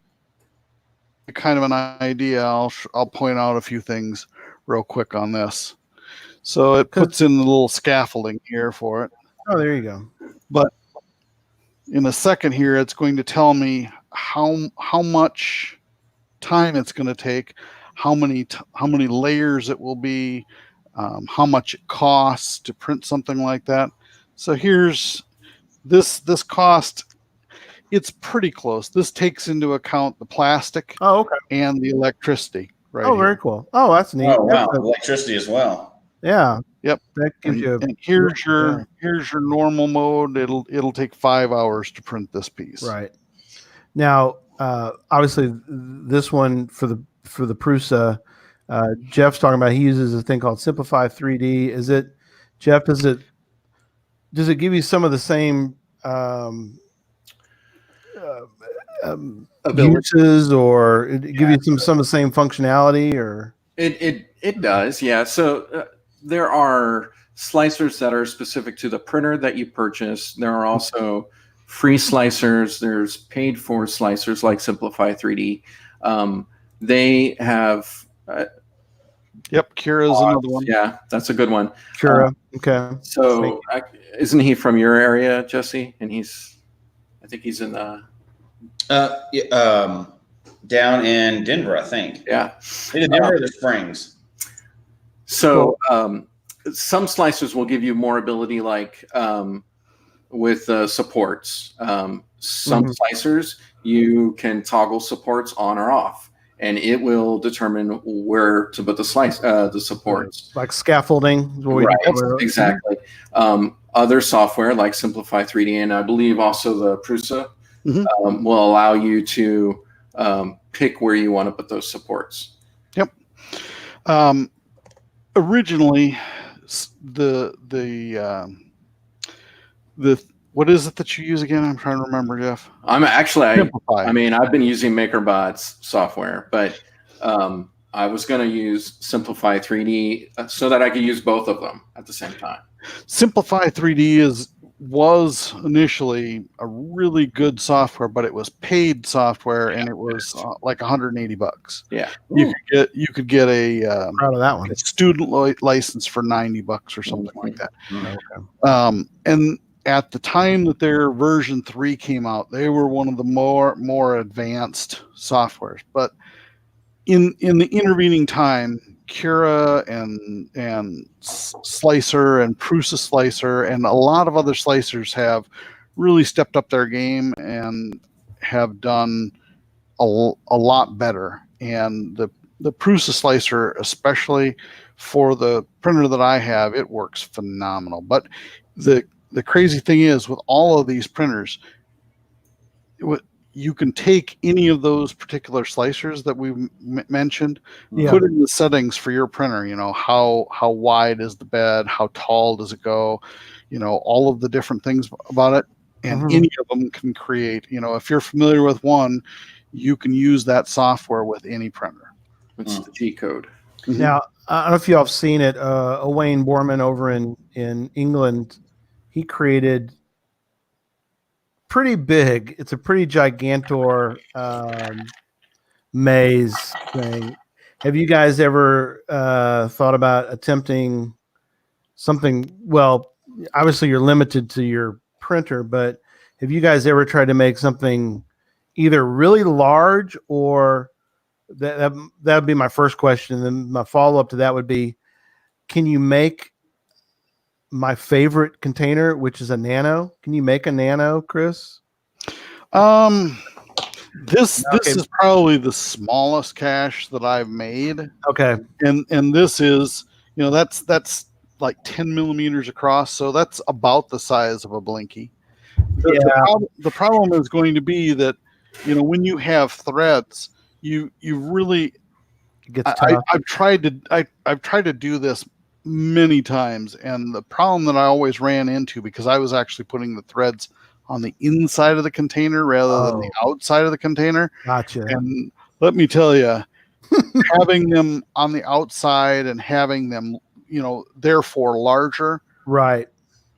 Kind of an idea. I'll point out a few things real quick on this. So it puts in the little scaffolding here for it.
Oh, there you go.
But in a second here, it's going to tell me how much time it's going to take, how many layers it will be, how much it costs to print something like that. So here's this cost. It's pretty close. This takes into account the plastic and the electricity. Right.
Oh, very cool. Oh, that's neat.
Oh, wow. Electricity as well.
Yeah.
Yep.
That gives you.
And here's your normal mode. It'll take 5 hours to print this piece.
Right. Now, obviously, this one for the Prusa, Jeff's talking about. He uses a thing called Simplify 3D. Is it, Jeff? Does it give you some of the same uses, or give you some of the same functionality, or
it does, yeah. So there are slicers that are specific to the printer that you purchase. There are also free slicers. There's paid for slicers like Simplify 3D. They have
Cura's another one.
Yeah, that's a good one.
Cura. Okay.
So isn't he from your area, Jesse? And I think he's in
down in Denver, I think.
Yeah.
Either Denver or the Springs.
So some slicers will give you more ability, like with supports. Some slicers, you can toggle supports on or off, and it will determine where to put the supports.
Like scaffolding.
Right, exactly. Other software like Simplify 3D, and I believe also the Prusa, will allow you to pick where you want to put those supports.
Yep. Originally, the what is it that you use again? I'm trying to remember, Jeff.
I mean, I've been using MakerBot's software, but I was going to use Simplify 3D so that I could use both of them at the same time.
Simplify 3D was initially a really good software, but it was paid software, and it was like $180.
Yeah,
you could get a
proud of that one,
a student license for $90 or something like that.
Okay.
And at the time that their version 3 came out, they were one of the more advanced softwares. But in the intervening time, Cura and Slicer and Prusa Slicer and a lot of other slicers have really stepped up their game and have done a lot better. And the Prusa Slicer, especially for the printer that I have, it works phenomenal. But the crazy thing is, with all of these printers, you can take any of those particular slicers that we mentioned,
Yeah.
put in the settings for your printer. How wide is the bed, how tall does it go, all of the different things about it, and
Mhm.
any of them can create. If you're familiar with one, you can use that software with any printer.
It's the G code.
Now, I don't know if y'all have seen it. Wayne Borman over in England, he created pretty big. It's a pretty gigantor maze thing. Have you guys ever thought about attempting something? Well, obviously you're limited to your printer, but have you guys ever tried to make something either really large or that would be my first question. And then my follow up to that would be, can you make my favorite container, which is a nano? Can you make a nano, Chris?
This
Okay.
is probably the smallest cache that I've made,
Okay.
and this is that's like 10 millimeters across, so that's about the size of a Blinky. The problem is going to be that when you have threads, you really
It gets tough.
I've tried to do this many times, and the problem that I always ran into, because I was actually putting the threads on the inside of the container rather than the outside of the container.
Gotcha.
And let me tell you, having them on the outside and having them, therefore larger,
Right.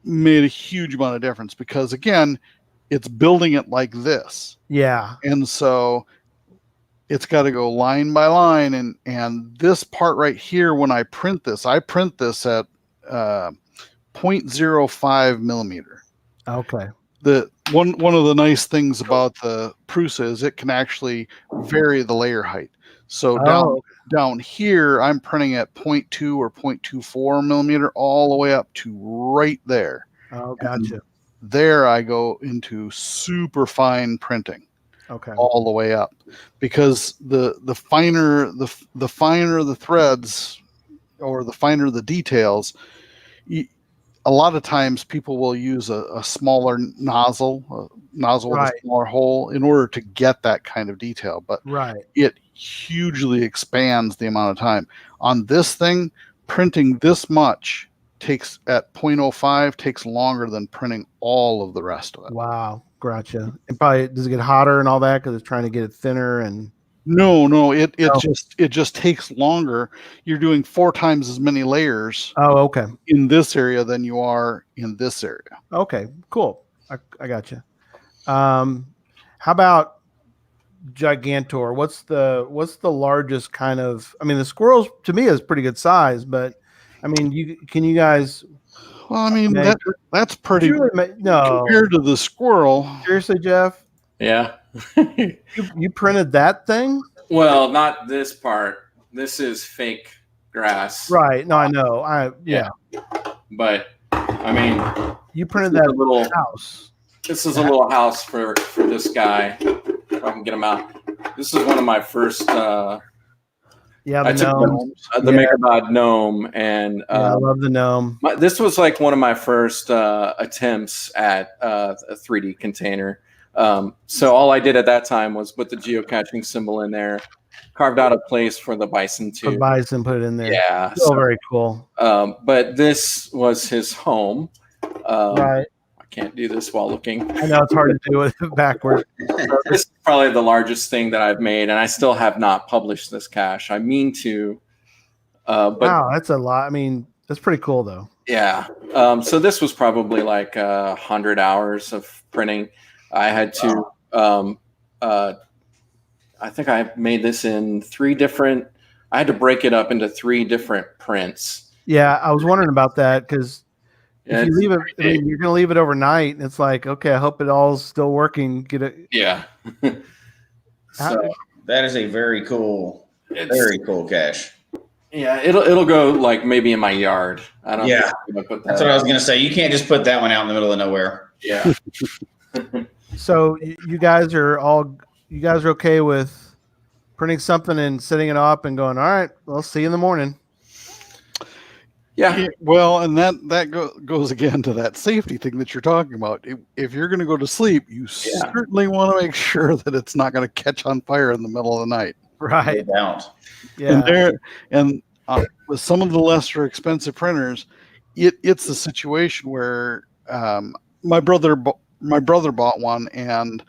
made a huge amount of difference, because again, it's building it like this.
Yeah.
And so it's got to go line by line. And this part right here, when I print this at 0.05 millimeter.
Okay.
The one of the nice things about the Prusa is it can actually vary the layer height. So down here, I'm printing at 0.2 or 0.24 millimeter all the way up to right there.
Oh, gotcha.
And there I go into super fine printing.
Okay.
All the way up, because the finer the threads, or the finer the details, a lot of times people will use a smaller nozzle with a smaller hole in order to get that kind of detail, but it hugely expands the amount of time. On this thing, printing this much takes at 0.05 takes longer than printing all of the rest of it.
Wow. Gotcha. And probably does it get hotter and all that because it's trying to get it thinner? And
no, it just takes longer. You're doing 4 times as many layers.
Oh, okay.
In this area than you are in this area.
Okay, cool. I gotcha. How about Gigantor? What's the largest kind of? I mean, the squirrels to me is pretty good size, but I mean, can you guys?
Well, I mean, that's pretty
no
compared to the squirrel.
Seriously, Jeff?
Yeah.
you printed that thing?
Well, not this part. This is fake grass.
Right. No, I know. Yeah.
But I mean,
you printed that
little
house.
This is a little house for this guy. If I can get him out. This is one of my first.
I took
the MakerBot gnome, and
I love the gnome.
This was like one of my first attempts at a 3D container. So all I did at that time was put the geocaching symbol in there, carved out a place for the bison to.
The bison, put it in there.
Yeah,
so very cool.
But this was his home.
Right.
I can't do this while looking.
I know it's hard to do it backwards.
So this is probably the largest thing that I've made, and I still have not published this cache. I mean to. But
wow, that's a lot. I mean, that's pretty cool, though.
Yeah. So this was probably like 100 hours of printing. I had to. I think I made this in 3 different. I had to break it up into 3 different prints.
Yeah, I was wondering about that because. If you leave it, I mean, you're going to leave it overnight, and it's like, okay, I hope it all's still working. Get it?
Yeah.
So that is a very cool cache.
Yeah, it'll go like maybe in my yard. I don't.
Yeah, that's what I was going to say. You can't just put that one out in the middle of nowhere.
Yeah.
So you guys are okay with printing something and setting it up and going, all right, we'll see you in the morning.
Yeah.
Well, and that goes again to that safety thing that you're talking about. If you're going to go to sleep, you certainly want to make sure that it's not going to catch on fire in the middle of the night.
Right.
No doubt.
Yeah.
And with some of the lesser expensive printers, it's a situation where my brother bought one, and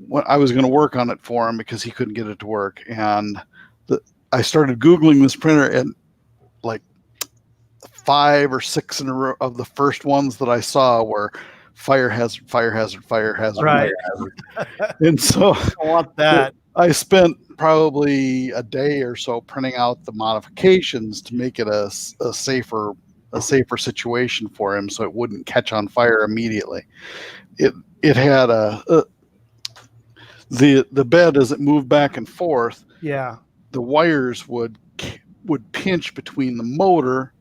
when I was going to work on it for him because he couldn't get it to work, and I started Googling this printer, and like 5 or 6 in a row of the first ones that I saw were fire hazard, fire hazard, fire hazard,
Right.
fire hazard. And so
I want that.
I spent probably a day or so printing out the modifications to make it a safer situation for him, so it wouldn't catch on fire immediately. It had the bed, as it moved back and forth,
Yeah.
the wires would pinch between the motor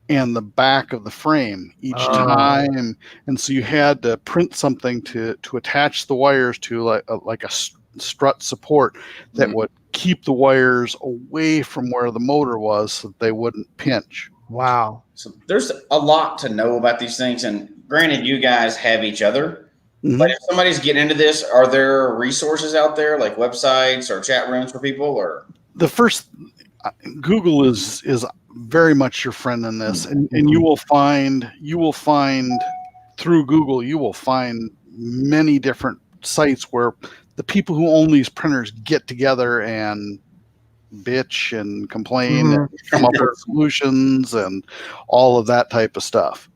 and the back of the frame each time, and so you had to print something to attach the wires to, like a strut support that would keep the wires away from where the motor was so that they wouldn't pinch.
Wow.
So there's a lot to know about these things, and granted, you guys have each other. But if somebody's getting into this, are there resources out there like websites or chat rooms for people? Or
the first, Google is very much your friend in this, and you will find through Google, you will find many different sites where the people who own these printers get together and bitch and complain and come up with solutions and all of that type of stuff.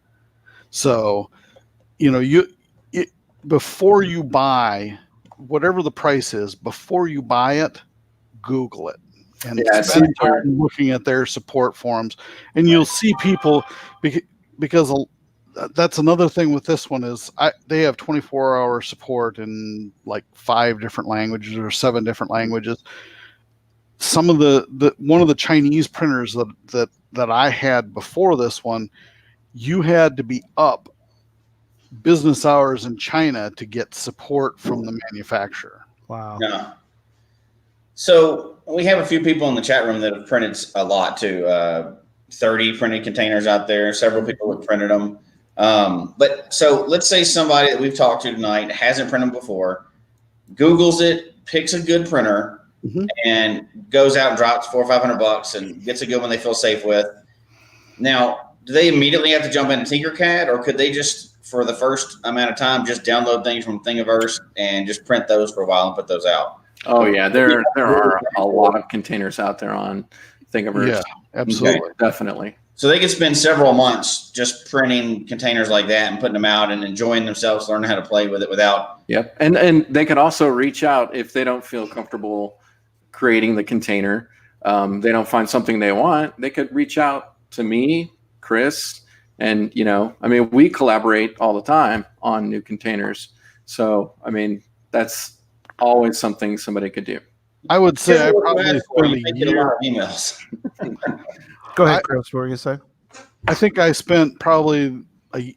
So, before you buy whatever the price is, before you buy it, Google it and spend time looking at their support forums, and you'll see people, because that's another thing with this one is they have 24-hour support in like 5 different languages or 7 different languages. Some of one of the Chinese printers that I had before this one, you had to be up business hours in China to get support from the manufacturer.
Wow.
yeah. So we have a few people in the chat room that have printed a lot too. 30 printed containers out there. Several people have printed them. But so let's say somebody that we've talked to tonight hasn't printed before, Googles it, picks a good printer, and goes out and drops $400 or $500 and gets a good one they feel safe with. Now, do they immediately have to jump into Tinkercad, or could they just, for the first amount of time, just download things from Thingiverse and just print those for a while and put those out?
Oh yeah, there are a lot of containers out there on Thingiverse.
Yeah, absolutely,
definitely.
So they could spend several months just printing containers like that and putting them out and enjoying themselves, learning how to play with it without.
Yep, and they could also reach out if they don't feel comfortable creating the container. They don't find something they want. They could reach out to me, Chris, and we collaborate all the time on new containers. So that's always something somebody could do.
I would say I probably spent a year.
Emails.
Go ahead, Chris. What were you going to say?
I think I spent probably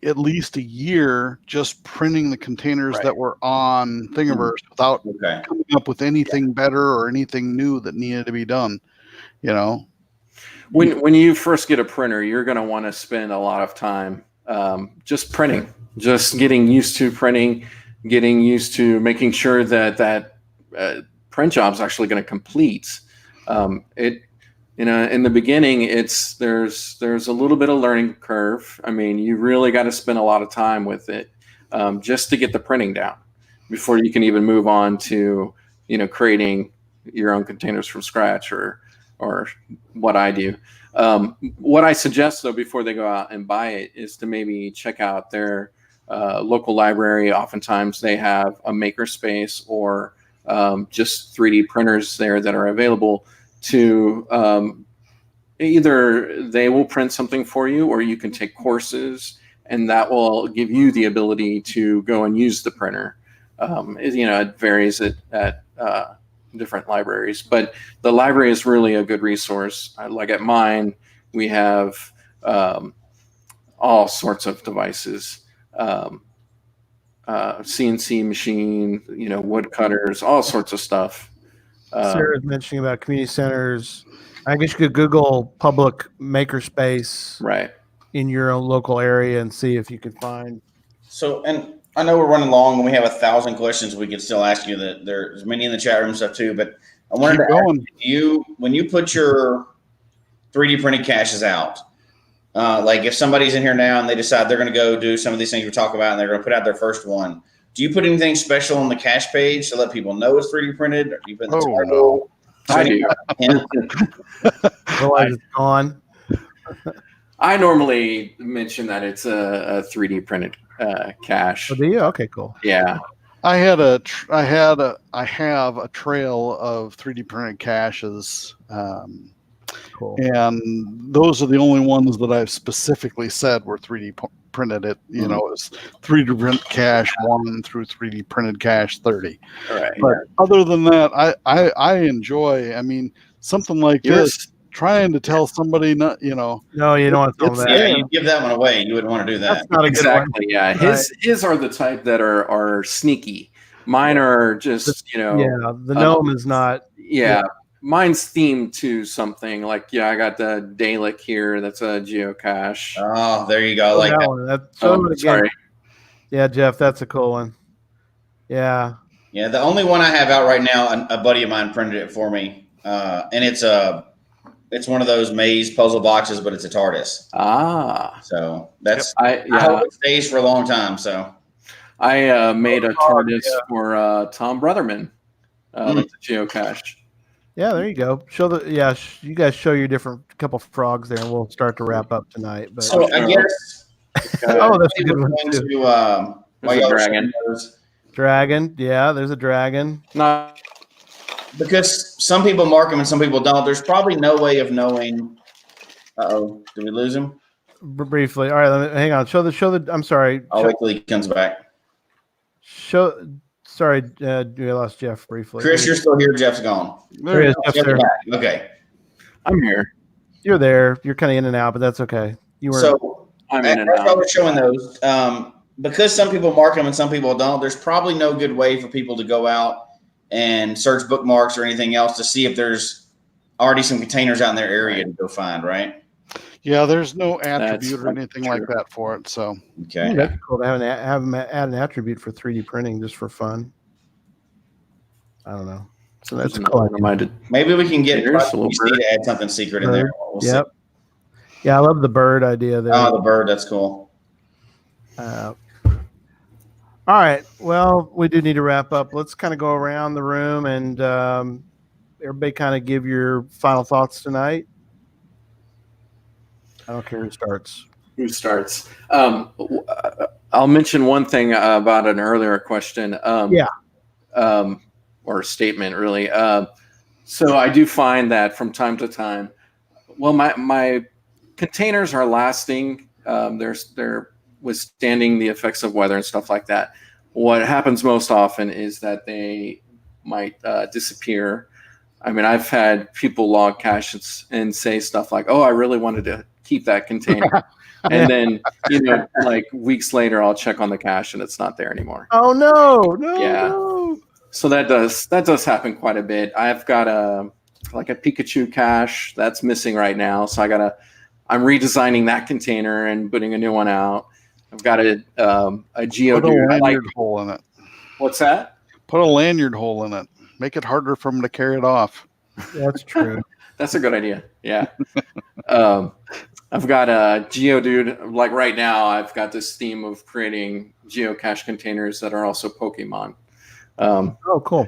at least a year just printing the containers that were on Thingiverse without coming up with anything better or anything new that needed to be done.
When you first get a printer, you're going to want to spend a lot of time just printing, just getting used to printing, getting used to making sure that print job is actually going to complete. In the beginning, there's a little bit of learning curve. You really got to spend a lot of time with it just to get the printing down before you can even move on to creating your own containers from scratch or what I do. What I suggest though before they go out and buy it is to maybe check out their local library. Oftentimes they have a makerspace or just 3D printers there that are available to either they will print something for you, or you can take courses, and that will give you the ability to go and use the printer. It varies at different libraries, but the library is really a good resource. Like at mine, we have all sorts of devices, CNC machine, wood cutters, all sorts of stuff.
Sarah's mentioning about community centers. I guess you could Google public makerspace
Right.
in your own local area and see if you can find.
So, and I know we're running long and we have 1,000 questions we could still ask you. That there's many in the chat room stuff too. But I wanted
Keep
to ask
going.
you, when you put your 3D printed caches out, like if somebody's in here now and they decide they're going to go do some of these things we talk about and they're going to put out their first one, do you put anything special on the cache page to let people know it's 3D printed? Or do you put in the title?
I do.
Otherwise, it's gone.
I normally mention that it's a 3D printed cache.
Oh, do you? Okay, cool.
Yeah.
I have a trail of 3D printed caches,
Cool.
and those are the only ones that I've specifically said were 3D printed. It it's 3D print cache 1 through 3D printed cache 30.
All right.
But other than that, I enjoy. I mean, something like this. Trying to tell somebody, not
No, you don't want to tell them that.
Yeah, you give that one away. You wouldn't want to do that.
That's not a good one.
Exactly. Yeah. His are the type that are sneaky. Mine are just,
Yeah, the gnome is not.
Yeah. Mine's themed to something like, I got the Dalek here. That's a geocache.
Oh, there you go. Like that.
One. Show it again.
Sorry.
Yeah, Jeff, that's a cool one. Yeah.
Yeah, the only one I have out right now, a buddy of mine printed it for me, and it's one of those maze puzzle boxes, but it's a TARDIS.
Ah.
So that's
I
hope it stays for a long time. So
I made a TARDIS for Tom Brotherman. That's a geocache.
Yeah, there you go. You guys show your different couple frogs there, and we'll start to wrap up tonight. But
so I guess
oh, that's a good one too.
There's a dragon.
Dragon, yeah, there's a dragon.
Not
Because some people mark them and some people don't. There's probably no way of knowing. Uh-oh, did we lose him?
Briefly. All right, hang on. Show the. I'm sorry.
I'll wait till he comes back.
Sorry, we lost Jeff briefly.
Chris, you're still here. Jeff's gone.
There he is. Jeff's there.
Okay.
I'm here.
You're there. You're kind of in and out, but that's okay. You were.
So
I'm in and
that's why
out.
we're showing those. Because some people mark them and some people don't. There's probably no good way for people to go out and search bookmarks or anything else to see if there's already some containers out in their area to go find, right?
Yeah, there's no attribute or anything like that for it. So
Okay.
That's cool to have them add an attribute for 3D printing just for fun. I don't know. So that's cool.
Maybe we can get
There's a little
PC to add something secret in there. We'll see.
Yeah, I love the bird idea there.
Oh, the bird. That's cool.
All right. Well, we do need to wrap up. Let's kind of go around the room and everybody kind of give your final thoughts tonight. I don't care who starts.
Who starts? I'll mention one thing about an earlier question. Or statement, really. So I do find that from time to time, well, my containers are lasting. They're withstanding the effects of weather and stuff like that. What happens most often is that they might disappear. I mean, I've had people log caches and say stuff like, "Oh, I really wanted to keep that container," and then like weeks later, I'll check on the cache and it's not there anymore.
Oh no!
Yeah.
No.
So that does happen quite a bit. I've got a Pikachu cache that's missing right now, so I'm redesigning that container and putting a new one out. I've got a Geodude.
Put a lanyard hole in it.
What's that?
Put a lanyard hole in it. Make it harder for them to carry it off.
That's true.
That's a good idea. Yeah. I've got a Geodude. Like right now, I've got this theme of creating geocache containers that are also Pokemon.
Oh, cool.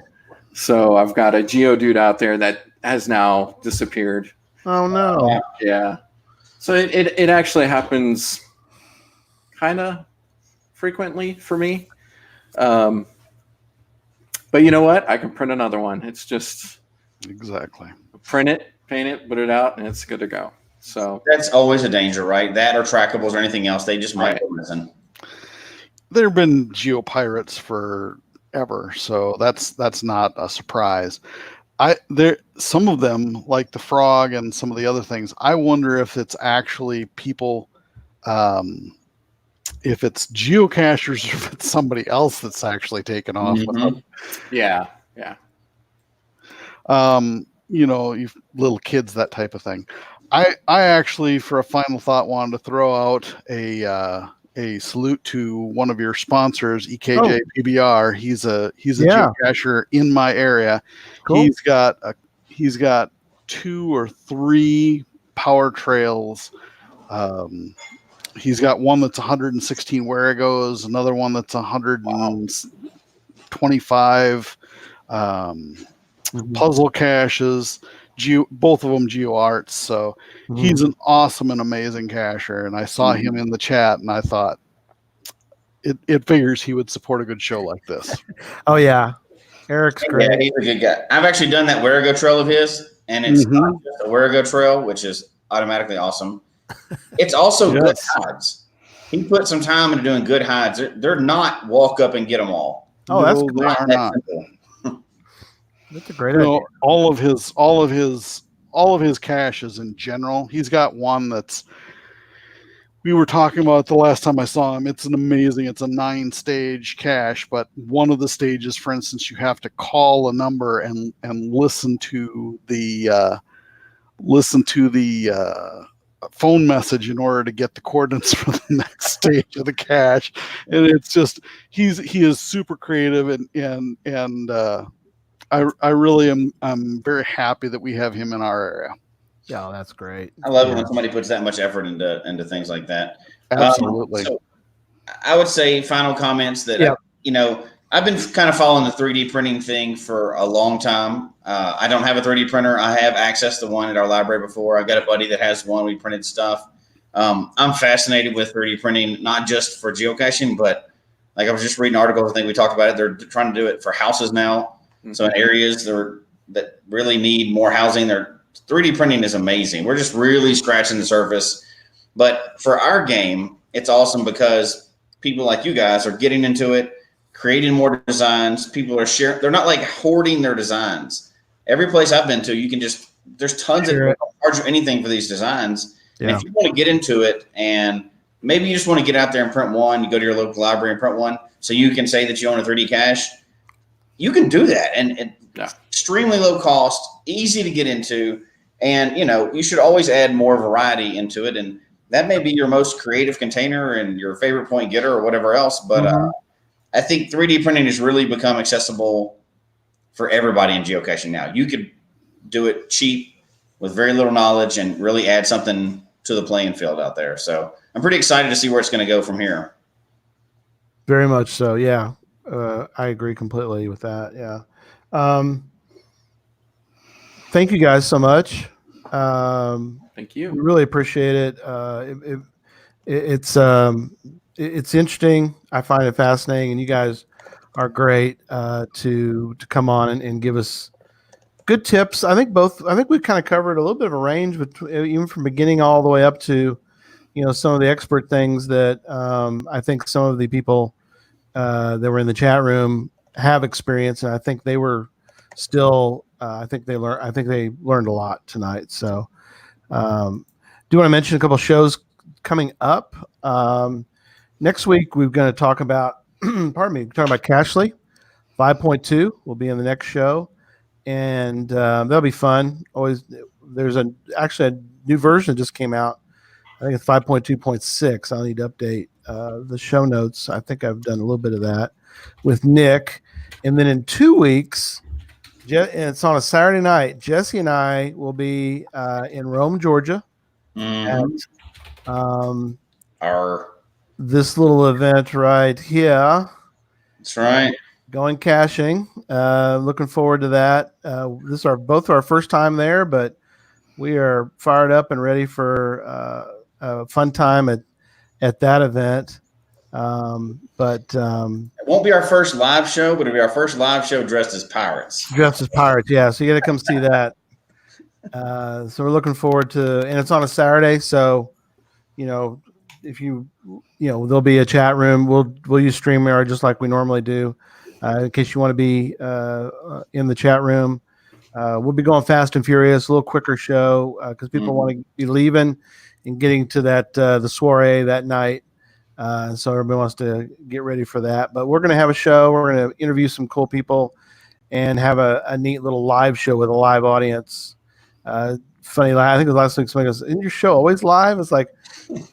So I've got a Geodude out there that has now disappeared.
Oh no.
Yeah. So it actually happens kind of frequently for me. But you know what? I can print another one. It's just
exactly
print it, paint it, put it out, and it's good to go. So
that's always a danger, right? That or trackables or anything else, they just might go missing.
There have been geopirates forever, so that's not a surprise. Some of them, like the frog and some of the other things, I wonder if it's actually people, if it's geocachers or if it's somebody else that's actually taken off with them.
Yeah.
you little kids, that type of thing. I actually, for a final thought, wanted to throw out a salute to one of your sponsors, EKJ PBR. He's a geocacher in my area.
Cool.
He's got 2 or 3 power trails. He's got one that's 116 Warregos, another one that's 125 puzzle caches, both of them GeoArts. So he's an awesome and amazing cacher. And I saw him in the chat, and I thought it figures he would support a good show like this.
Oh yeah, Eric's great.
Yeah, he's a good guy. I've actually done that Warrego trail of his, and it's not just a Warrego trail, which is automatically awesome. It's also good hides. He put some time into doing good hides. They're not walk up and get them all.
Oh, that's
they are not.
That's a great idea.
All of his caches in general. He's got one that's, we were talking about the last time I saw him. It's a 9-stage cache, but one of the stages, for instance, you have to call a number and listen to the phone message in order to get the coordinates for the next stage of the cache. And it's just, he is super creative, and I really I'm very happy that we have him in our area.
Yeah, that's great.
I love it when somebody puts that much effort into things like that.
Absolutely.
So I would say final comments that I've been kind of following the 3D printing thing for a long time. I don't have a 3D printer. I have access to one at our library before. I've got a buddy that has one. We printed stuff. I'm fascinated with 3D printing, not just for geocaching, but like I was just reading articles. I think we talked about it. They're trying to do it for houses now. So in areas that really need more housing, 3D printing is amazing. We're just really scratching the surface. But for our game, it's awesome because people like you guys are getting into it, creating more designs. People are sharing. They're not like hoarding their designs. Every place I've been to, there's tons of don't charge you anything for these designs. Yeah. And if you want to get into it, and maybe you just want to get out there and print one, you go to your local library and print one, so you can say that you own a 3D cache. You can do that, and extremely low cost, easy to get into, and you should always add more variety into it, and that may be your most creative container and your favorite point getter or whatever else. But I think 3D printing has really become accessible for everybody in geocaching now. You could do it cheap with very little knowledge and really add something to the playing field out there. So I'm pretty excited to see where it's going to go from here.
Very much so, yeah. I agree completely with that. Yeah. Thank you guys so much.
Thank you.
We really appreciate it. It's interesting. I find it fascinating, and you guys are great to come on and give us good tips. I think we kind of covered a little bit of a range, even from beginning all the way up to some of the expert things that I think some of the people that were in the chat room have experience, and I think they were still. I think they learned a lot tonight. So, do you want to mention a couple of shows coming up? Next week we're going to talk about. Pardon me. Talking about Cachely 5.2 will be in the next show, and that'll be fun. Always, there's actually a new version that just came out. I think it's 5.2.6. I'll need to update the show notes. I think I've done a little bit of that with Nick. And then in 2 weeks, it's on a Saturday night, Jesse and I will be in Rome, Georgia at this little event right here.
That's right.
Going caching. Looking forward to that. This is both our first time there, but we are fired up and ready for a fun time at that event.
It won't be our first live show, but it'll be our first live show dressed as pirates.
Yeah. So you got to come see that. So we're looking forward to, and it's on a Saturday. So, if there'll be a chat room. We'll use StreamYard just like we normally do, in case you want to be in the chat room. We'll be going fast and furious, a little quicker show because people want to be leaving and getting to that the soiree that night. So everybody wants to get ready for that. But we're going to have a show. We're going to interview some cool people, and have a neat little live show with a live audience. Funny, I think it was last week somebody goes, "Isn't your show always live?" It's like,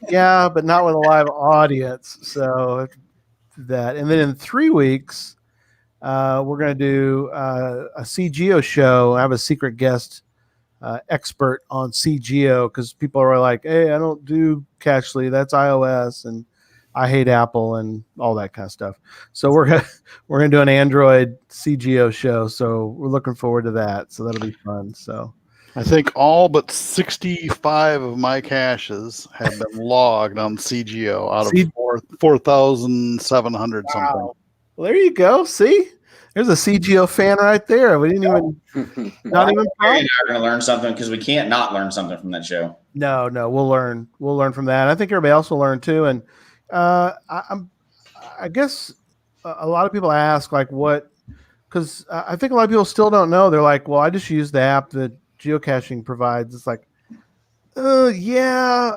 yeah, but not with a live audience. So that, and then in 3 weeks, we're going to do a CGO show. I have a secret guest expert on CGO because people are like, "Hey, I don't do Cachly. That's iOS, and I hate Apple and all that kind of stuff." So we're gonna do an Android CGO show. So we're looking forward to that. So that'll be fun. So
I think all but 65 of my caches have been logged on CGO out of 4,700 something.
wow. Well, there you go. See, there's a CGO fan right there. We didn't even not even.
You're going to learn something because we can't not learn something from that show.
No, we'll learn. We'll learn from that. I think everybody else will learn too. And I guess a lot of people ask like what, because I think a lot of people still don't know. They're like, well, I just use the app that geocaching provides. It's like, yeah,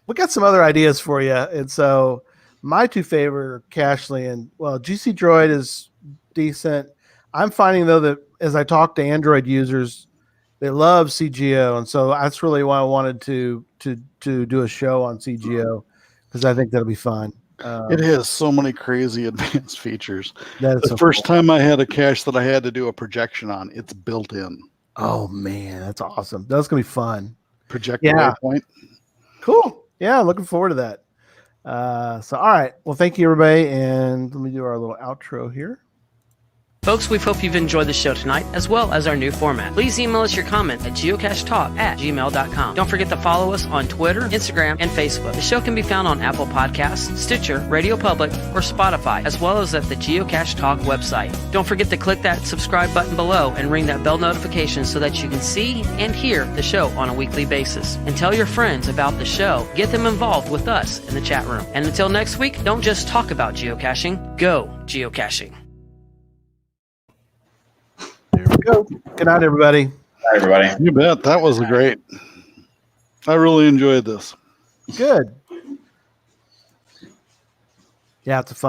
we got some other ideas for you. And so my two favorite are Cachly and, well, GC Droid is decent. I'm finding though that as I talk to Android users, they love CGO, and so that's really why I wanted to do a show on CGO because I think that'll be fun.
It has so many crazy advanced features.
That is
The
so
first
cool.
time I had a cache that I had to do a projection on, it's built in.
Oh man, that's awesome. That's gonna be fun.
Project
Yeah.
waypoint.
Cool. Yeah, looking forward to that. So all right. Well, thank you everybody, and let me do our little outro here.
Folks, we hope you've enjoyed the show tonight, as well as our new format. Please email us your comment at geocachetalk@gmail.com. Don't forget to follow us on Twitter, Instagram, and Facebook. The show can be found on Apple Podcasts, Stitcher, Radio Public, or Spotify, as well as at the Geocache Talk website. Don't forget to click that subscribe button below and ring that bell notification so that you can see and hear the show on a weekly basis. And tell your friends about the show. Get them involved with us in the chat room. And until next week, don't just talk about geocaching, go geocaching.
There we go. Good night, everybody.
Hi, everybody.
You bet. That was great. I really enjoyed this.
Good. Yeah, it's a fun.